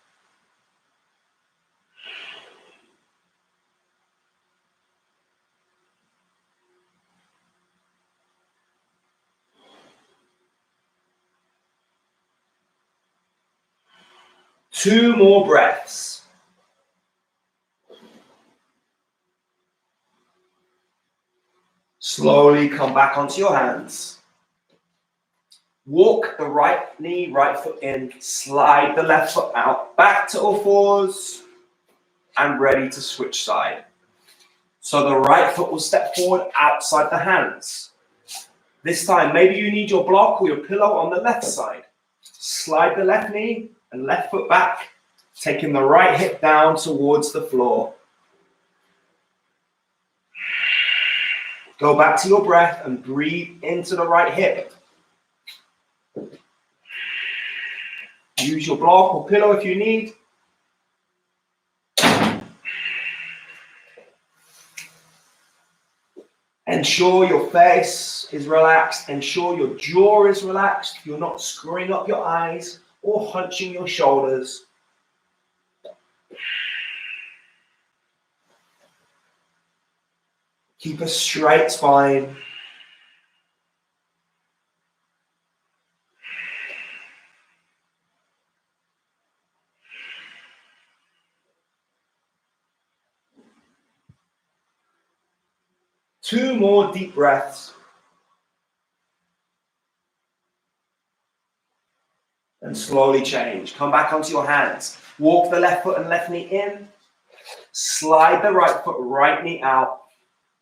Two more breaths. Slowly come back onto your hands. Walk the right knee, right foot in, slide the left foot out, back to all fours, and ready to switch side. So the right foot will step forward outside the hands. This time, maybe you need your block or your pillow on the left side. Slide the left knee and left foot back, taking the right hip down towards the floor. Go back to your breath and breathe into the right hip. Use your block or pillow if you need. Ensure your face is relaxed. Ensure your jaw is relaxed. You're not screwing up your eyes or hunching your shoulders. Keep a straight spine. Two more deep breaths. And slowly change. Come back onto your hands. Walk the left foot and left knee in. Slide the right foot, right knee out.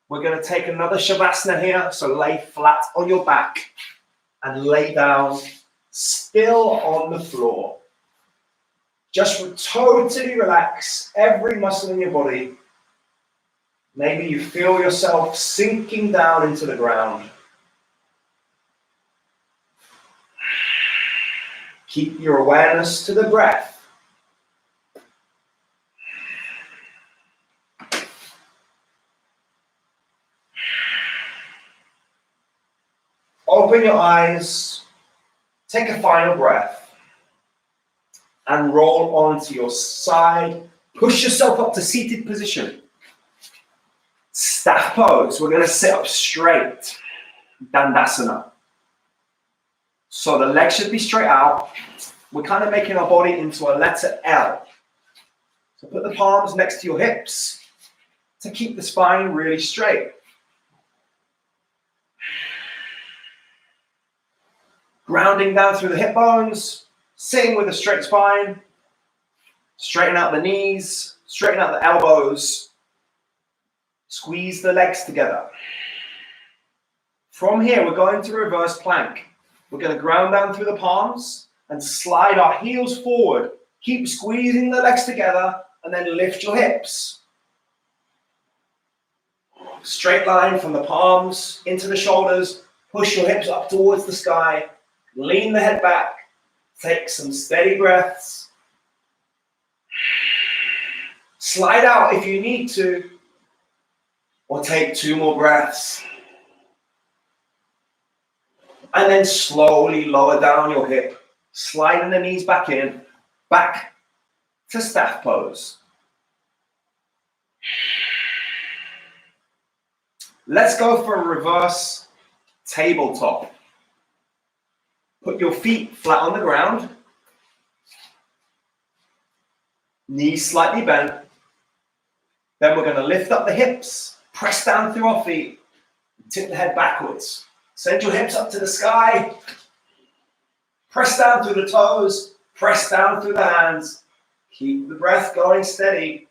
We're going to take another Shavasana here. So lay flat on your back and lay down still on the floor. Just totally relax every muscle in your body. Maybe you feel yourself sinking down into the ground. Keep your awareness to the breath. Open your eyes, take a final breath, and roll onto your side. Push yourself up to seated position. Staff pose. We're going to sit up straight. Dandasana. So the legs should be straight out. We're kind of making our body into a letter L. So put the palms next to your hips to keep the spine really straight. Grounding down through the hip bones, sitting with a straight spine. Straighten out the knees, straighten out the elbows. Squeeze the legs together. From here, we're going to reverse plank. We're going to ground down through the palms and slide our heels forward. Keep squeezing the legs together and then lift your hips. Straight line from the palms into the shoulders. Push your hips up towards the sky. Lean the head back. Take some steady breaths. Slide out if you need to, or take 2 more breaths. And then slowly lower down your hip, sliding the knees back in, back to staff pose. Let's go for a reverse tabletop. Put your feet flat on the ground, knees slightly bent. Then we're going to lift up the hips, press down through our feet, tip the head backwards. Send your hips up to the sky. Press down through the toes, press down through the hands. Keep the breath going steady.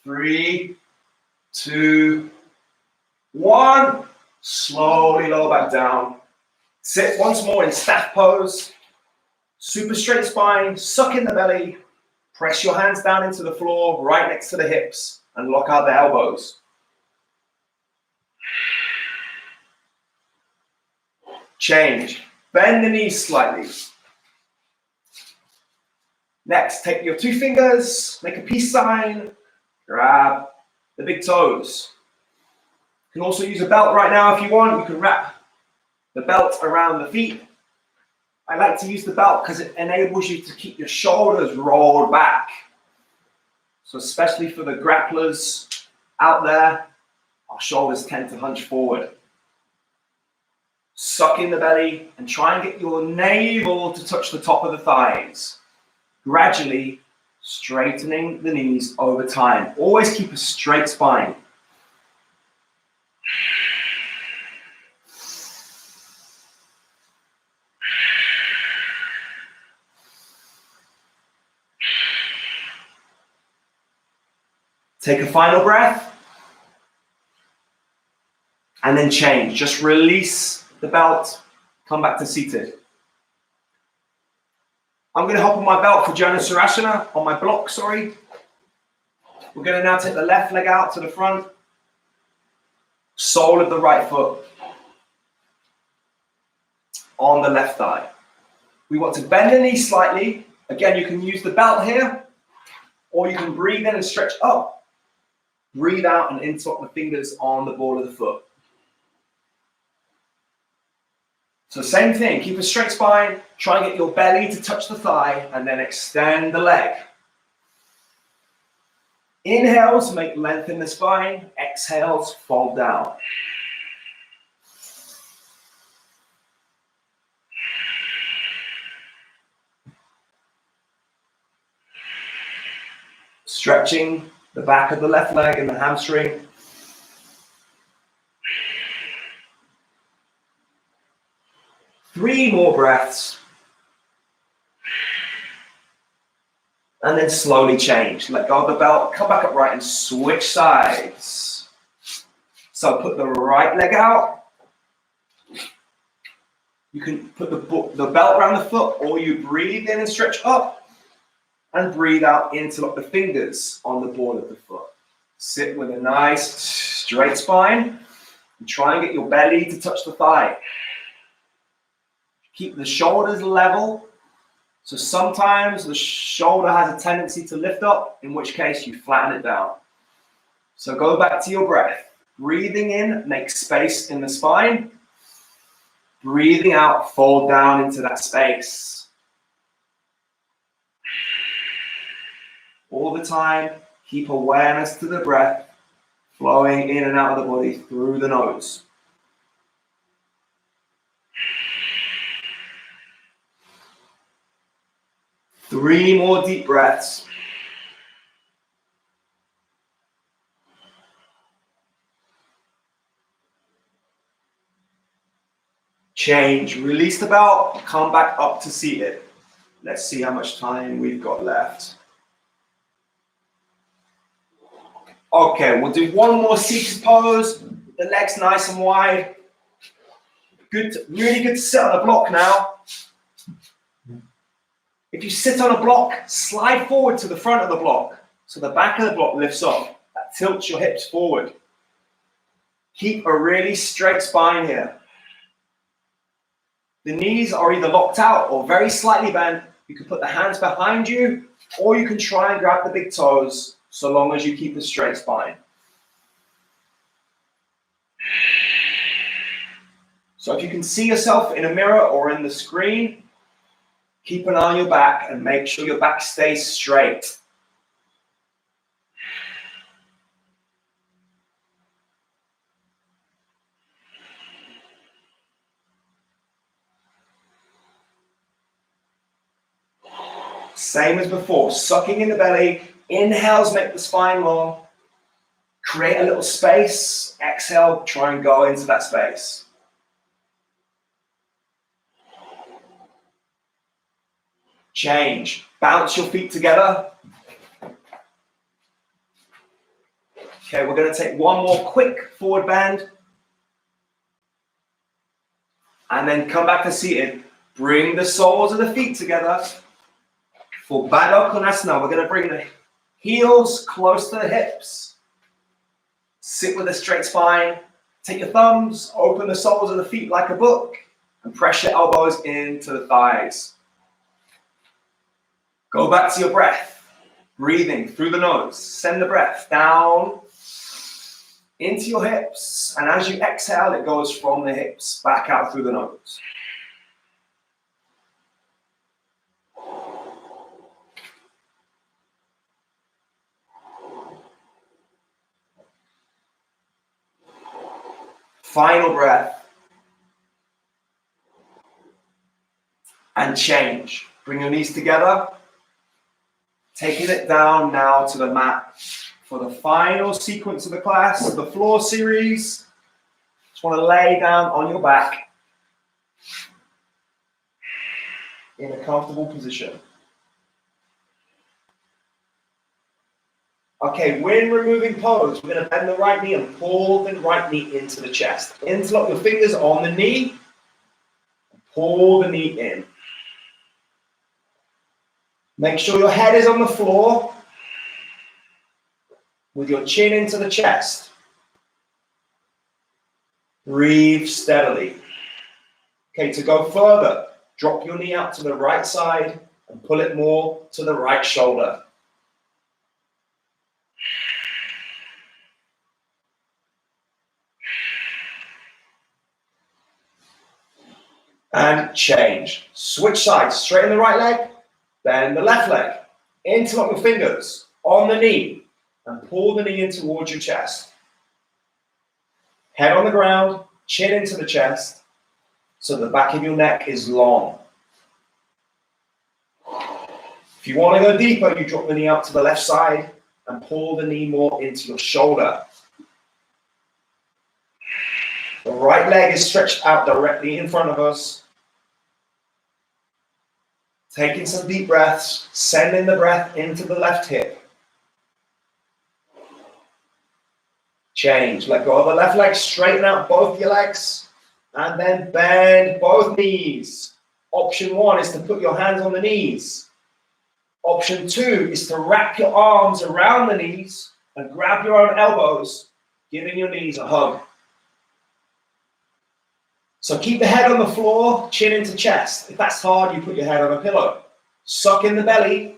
3, 2, 1. Slowly lower back down. Sit once more in staff pose. Super straight spine, suck in the belly. Press your hands down into the floor, right next to the hips, and lock out the elbows. Change. Bend the knees slightly. Next, take your 2 fingers, make a peace sign, grab the big toes. You can also use a belt right now if you want. You can wrap the belt around the feet. I like to use the belt because it enables you to keep your shoulders rolled back. So especially for the grapplers out there, our shoulders tend to hunch forward. Suck in the belly and try and get your navel to touch the top of the thighs. Gradually straightening the knees over time. Always keep a straight spine. Take a final breath and then change. Just release the belt, come back to seated. I'm going to hop on my belt for Janusarasana, on my block, sorry. We're going to now take the left leg out to the front, sole of the right foot on the left thigh. We want to bend the knee slightly. Again, you can use the belt here, or you can breathe in and stretch up. Breathe out and interlock the fingers on the ball of the foot. So same thing, keep a straight spine, try and get your belly to touch the thigh, and then extend the leg. Inhales, make length in the spine. Exhales, fold down. Stretching the back of the left leg and the hamstring. Three more breaths. And then slowly change. Let go of the belt, come back upright and switch sides. So put the right leg out. You can put the belt around the foot, or you breathe in and stretch up and breathe out, interlock the fingers on the ball of the foot. Sit with a nice straight spine and try and get your belly to touch the thigh. Keep the shoulders level. So sometimes the shoulder has a tendency to lift up, in which case you flatten it down. So go back to your breath. Breathing in, make space in the spine. Breathing out, fold down into that space. All the time, keep awareness to the breath, flowing in and out of the body through the nose. Three more deep breaths. Change, release the belt, come back up to seated. Let's see how much time we've got left. Okay, we'll do one more seated pose. The legs nice and wide. Good, really good to sit on a block now. If you sit on a block, slide forward to the front of the block. So the back of the block lifts up. That tilts your hips forward. Keep a really straight spine here. The knees are either locked out or very slightly bent. You can put the hands behind you, or you can try and grab the big toes, so long as you keep a straight spine. So if you can see yourself in a mirror or in the screen, keep an eye on your back and make sure your back stays straight. Same as before, sucking in the belly. Inhales make the spine long. Create a little space. Exhale, try and go into that space. Change. Bounce your feet together. Okay, we're going to take one more quick forward bend. And then come back to seated. Bring the soles of the feet together. For Baddha Konasana, we're going to bring the heels close to the hips. Sit with a straight spine. Take your thumbs, open the soles of the feet like a book, and press your elbows into the thighs. Go back to your breath. Breathing through the nose. Send the breath down into your hips. And as you exhale, it goes from the hips back out through the nose. Final breath. And change. Bring your knees together. Taking it down now to the mat for the final sequence of the class, the floor series. Just want to lay down on your back in a comfortable position. Okay, when removing pose, we're going to bend the right knee and pull the right knee into the chest. Interlock your fingers on the knee. Pull the knee in. Make sure your head is on the floor with your chin into the chest. Breathe steadily. Okay, to go further, drop your knee out to the right side and pull it more to the right shoulder. And change. Switch sides. Straighten the right leg, bend the left leg. Interlock your fingers on the knee and pull the knee in towards your chest. Head on the ground, chin into the chest, so the back of your neck is long. If you want to go deeper, you drop the knee out to the left side and pull the knee more into your shoulder. The right leg is stretched out directly in front of us. Taking some deep breaths, sending the breath into the left hip. Change. Let go of the left leg, straighten out both your legs, and then bend both knees. Option 1 is to put your hands on the knees. Option 2 is to wrap your arms around the knees and grab your own elbows, giving your knees a hug. So keep the head on the floor, chin into chest. If that's hard, you put your head on a pillow. Suck in the belly,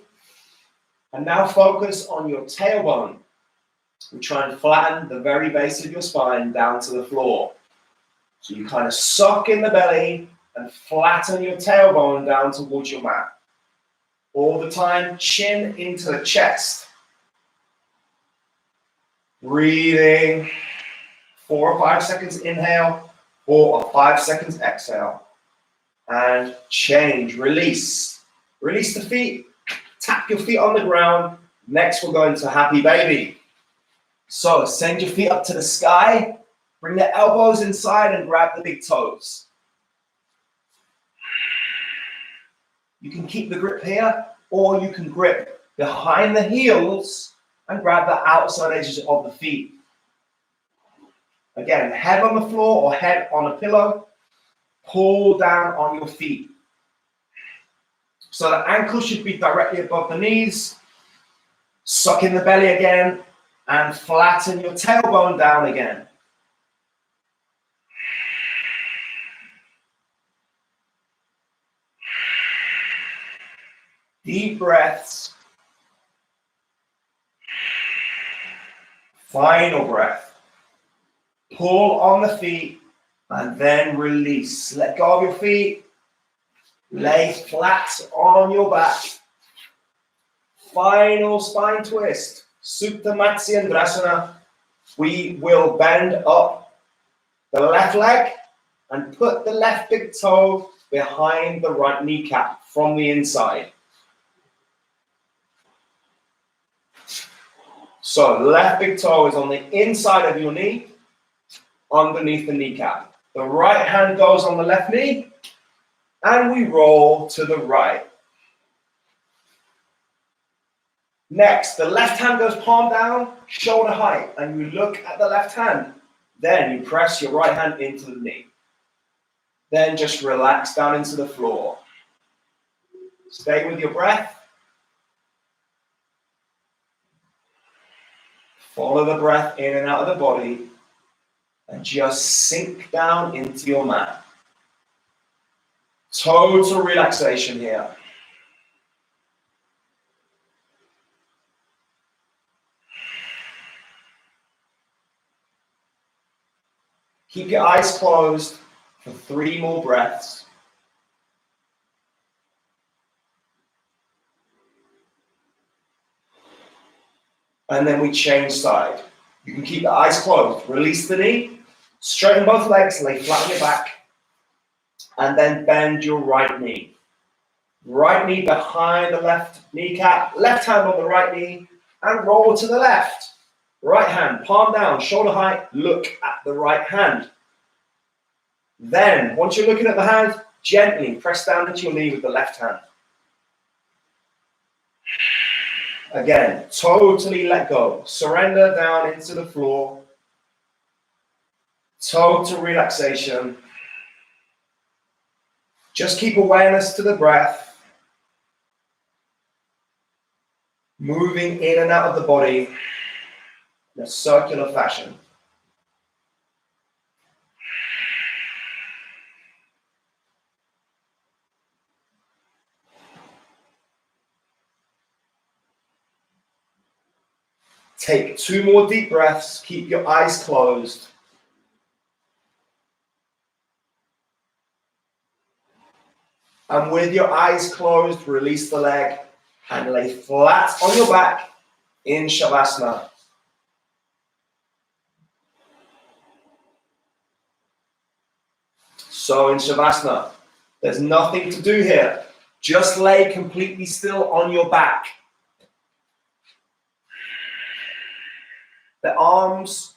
and now focus on your tailbone. We try and flatten the very base of your spine down to the floor. So you kind of suck in the belly and flatten your tailbone down towards your mat. All the time, chin into the chest. Breathing. 4 or 5 seconds inhale, 4 or 5 seconds exhale. And change, release. Release the feet, tap your feet on the ground. Next, we're going to happy baby. So send your feet up to the sky, bring the elbows inside and grab the big toes. You can keep the grip here, or you can grip behind the heels and grab the outside edges of the feet. Again, head on the floor or head on a pillow, pull down on your feet. So the ankle should be directly above the knees. Suck in the belly again and flatten your tailbone down again. Deep breaths. Final breath. Pull on the feet and then release. Let go of your feet. Lay flat on your back. Final spine twist. Supta Matsyendrasana. We will bend up the left leg and put the left big toe behind the right kneecap from the inside. So left big toe is on the inside of your knee, underneath the kneecap. The right hand goes on the left knee, and we roll to the right. Next, the left hand goes palm down, shoulder height, and you look at the left hand. Then you press your right hand into the knee. Then just relax down into the floor. Stay with your breath. Follow the breath in and out of the body, and just sink down into your mat. Total relaxation here. Keep your eyes closed for 3 more breaths. And then we change side. You can keep the eyes closed. Release the knee, straighten both legs, lay flat on your back, and then bend your right knee. Right knee behind the left kneecap, left hand on the right knee, and roll to the left. Right hand, palm down, shoulder height, look at the right hand. Then, once you're looking at the hand, gently press down into your knee with the left hand. Again, totally let go. Surrender down into the floor. Total relaxation. Just keep awareness to the breath. Moving in and out of the body in a circular fashion. Take 2 more deep breaths. Keep your eyes closed. And with your eyes closed, release the leg and lay flat on your back in Shavasana. So in Shavasana, there's nothing to do here. Just lay completely still on your back. The arms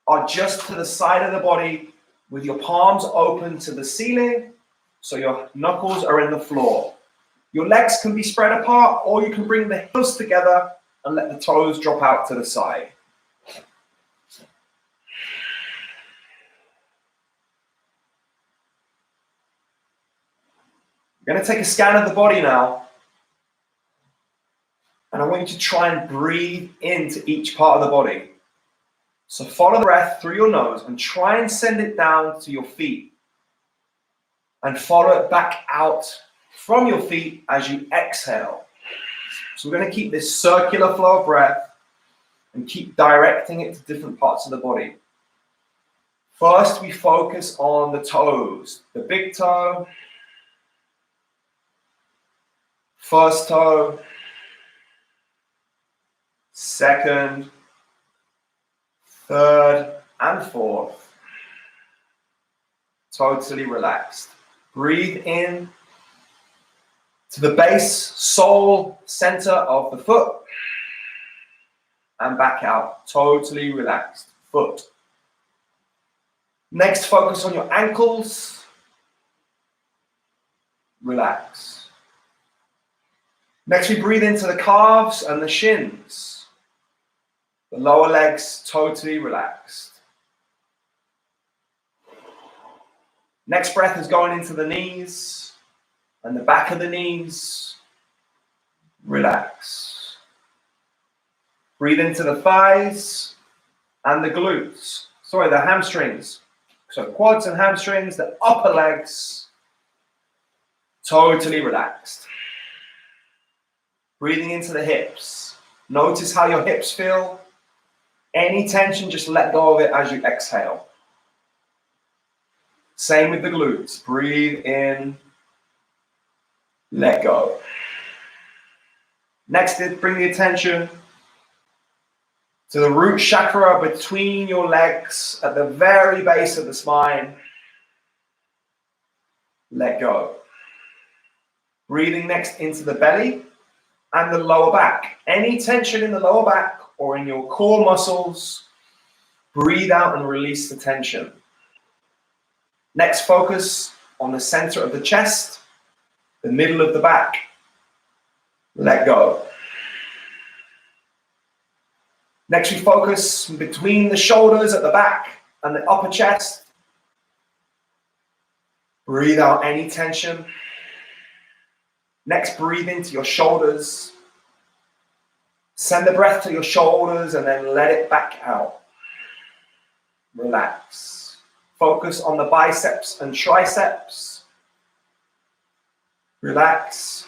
are just to the side of the body with your palms open to the ceiling, so your knuckles are in the floor. Your legs can be spread apart, or you can bring the heels together and let the toes drop out to the side. We're going to take a scan of the body now, and I want you to try and breathe into each part of the body. So follow the breath through your nose and try and send it down to your feet, and follow it back out from your feet as you exhale. So we're going to keep this circular flow of breath and keep directing it to different parts of the body. First, we focus on the toes, the big toe, first toe, second, third, and fourth. Totally relaxed. Breathe in to the base, sole, center of the foot, and back out. Totally relaxed. Foot. Next, focus on your ankles. Relax. Next, we breathe into the calves and the shins. The lower legs totally relaxed. Next breath is going into the knees and the back of the knees. Relax. Breathe into the thighs and the glutes. Sorry, the hamstrings. So quads and hamstrings, the upper legs, totally relaxed. Breathing into the hips. Notice how your hips feel. Any tension, just let go of it as you exhale. Same with the glutes. Breathe in, let go. Next, bring the attention to the root chakra between your legs at the very base of the spine. Let go. Breathing next into the belly and the lower back. Any tension in the lower back or in your core muscles, breathe out and release the tension. Next, focus on the center of the chest, the middle of the back. Let go. Next, we focus between the shoulders at the back and the upper chest. Breathe out any tension. Next, breathe into your shoulders. Send the breath to your shoulders and then let it back out. Relax. Focus on the biceps and triceps. Relax.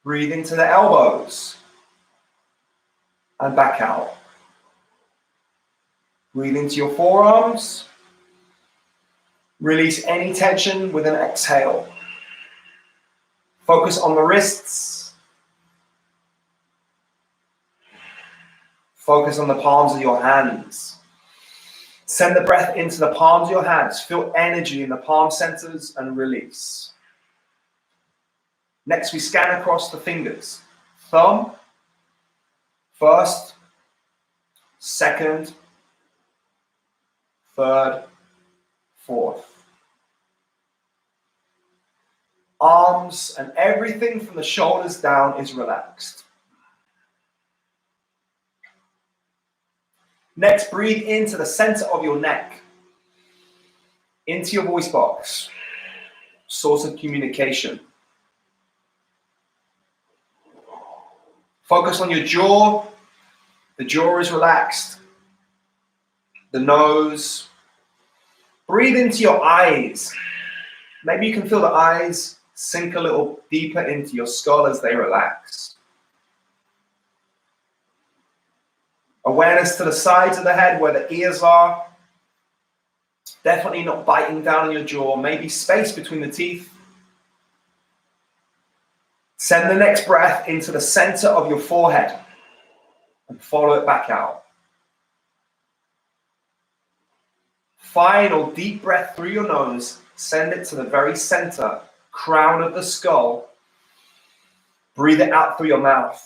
Breathe into the elbows and back out. Breathe into your forearms. Release any tension with an exhale. Focus on the wrists. Focus on the palms of your hands. Send the breath into the palms of your hands. Feel energy in the palm centers and release. Next, we scan across the fingers. Thumb, first, second, third, fourth. Arms and everything from the shoulders down is relaxed. Next, breathe into the center of your neck, into your voice box, source of communication. Focus on your jaw. The jaw is relaxed. The nose. Breathe into your eyes. Maybe you can feel the eyes sink a little deeper into your skull as they relax. Awareness to the sides of the head where the ears are. Definitely not biting down on your jaw. Maybe space between the teeth. Send the next breath into the center of your forehead and follow it back out. Final deep breath through your nose Send it to the very center, crown of the skull. Breathe it out through your mouth.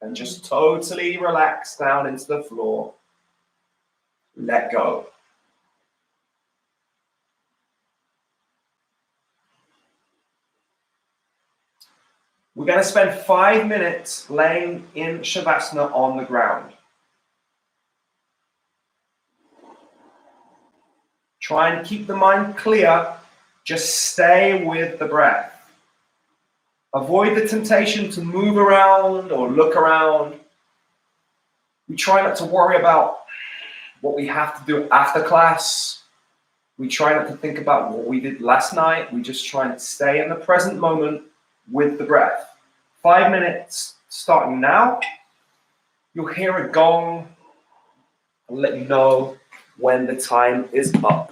And just totally relax down into the floor. Let go. We're going to spend 5 minutes laying in Shavasana on the ground. Try and keep the mind clear. Just stay with the breath. Avoid the temptation to move around or look around. We try not to worry about what we have to do after class. We try not to think about what we did last night. We just try and stay in the present moment with the breath. 5 minutes starting now. You'll hear a gong. I'll let you know when the time is up.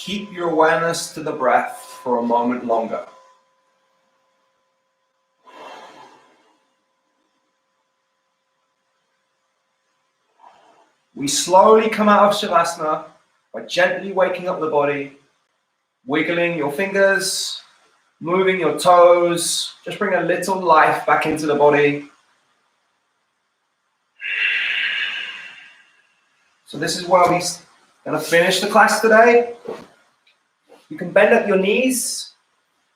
Keep your awareness to the breath for a moment longer. We slowly come out of Shavasana by gently waking up the body, wiggling your fingers, moving your toes. Just bring a little life back into the body. So this is where we're going to finish the class today. You can bend up your knees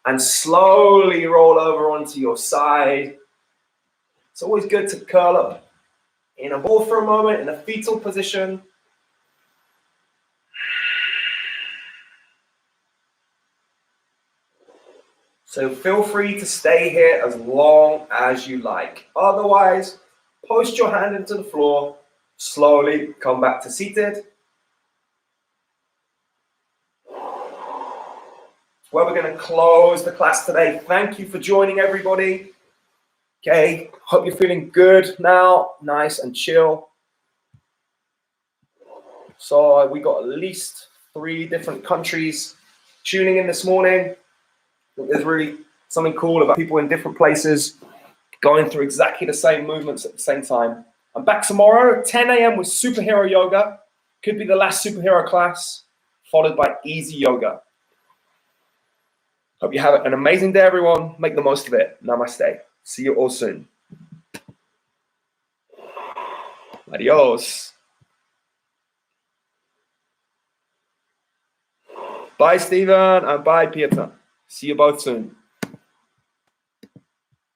and slowly roll over onto your side. It's always good to curl up in a ball for a moment, in a fetal position. So feel free to stay here as long as you like. Otherwise, post your hand into the floor, slowly come back to seated. Where we're going to close the class today. Thank you for joining, everybody. Okay, hope you're feeling good now, nice and chill. So we got at least 3 different countries tuning in this morning. There's really something cool about people in different places going through exactly the same movements at the same time. I'm back tomorrow, 10 a.m. with superhero yoga. Could be the last superhero class, followed by easy yoga. Hope you have an amazing day, everyone. Make the most of it. Namaste. See you all soon. Adios. Bye, Stephen, and bye, Peter. See you both soon.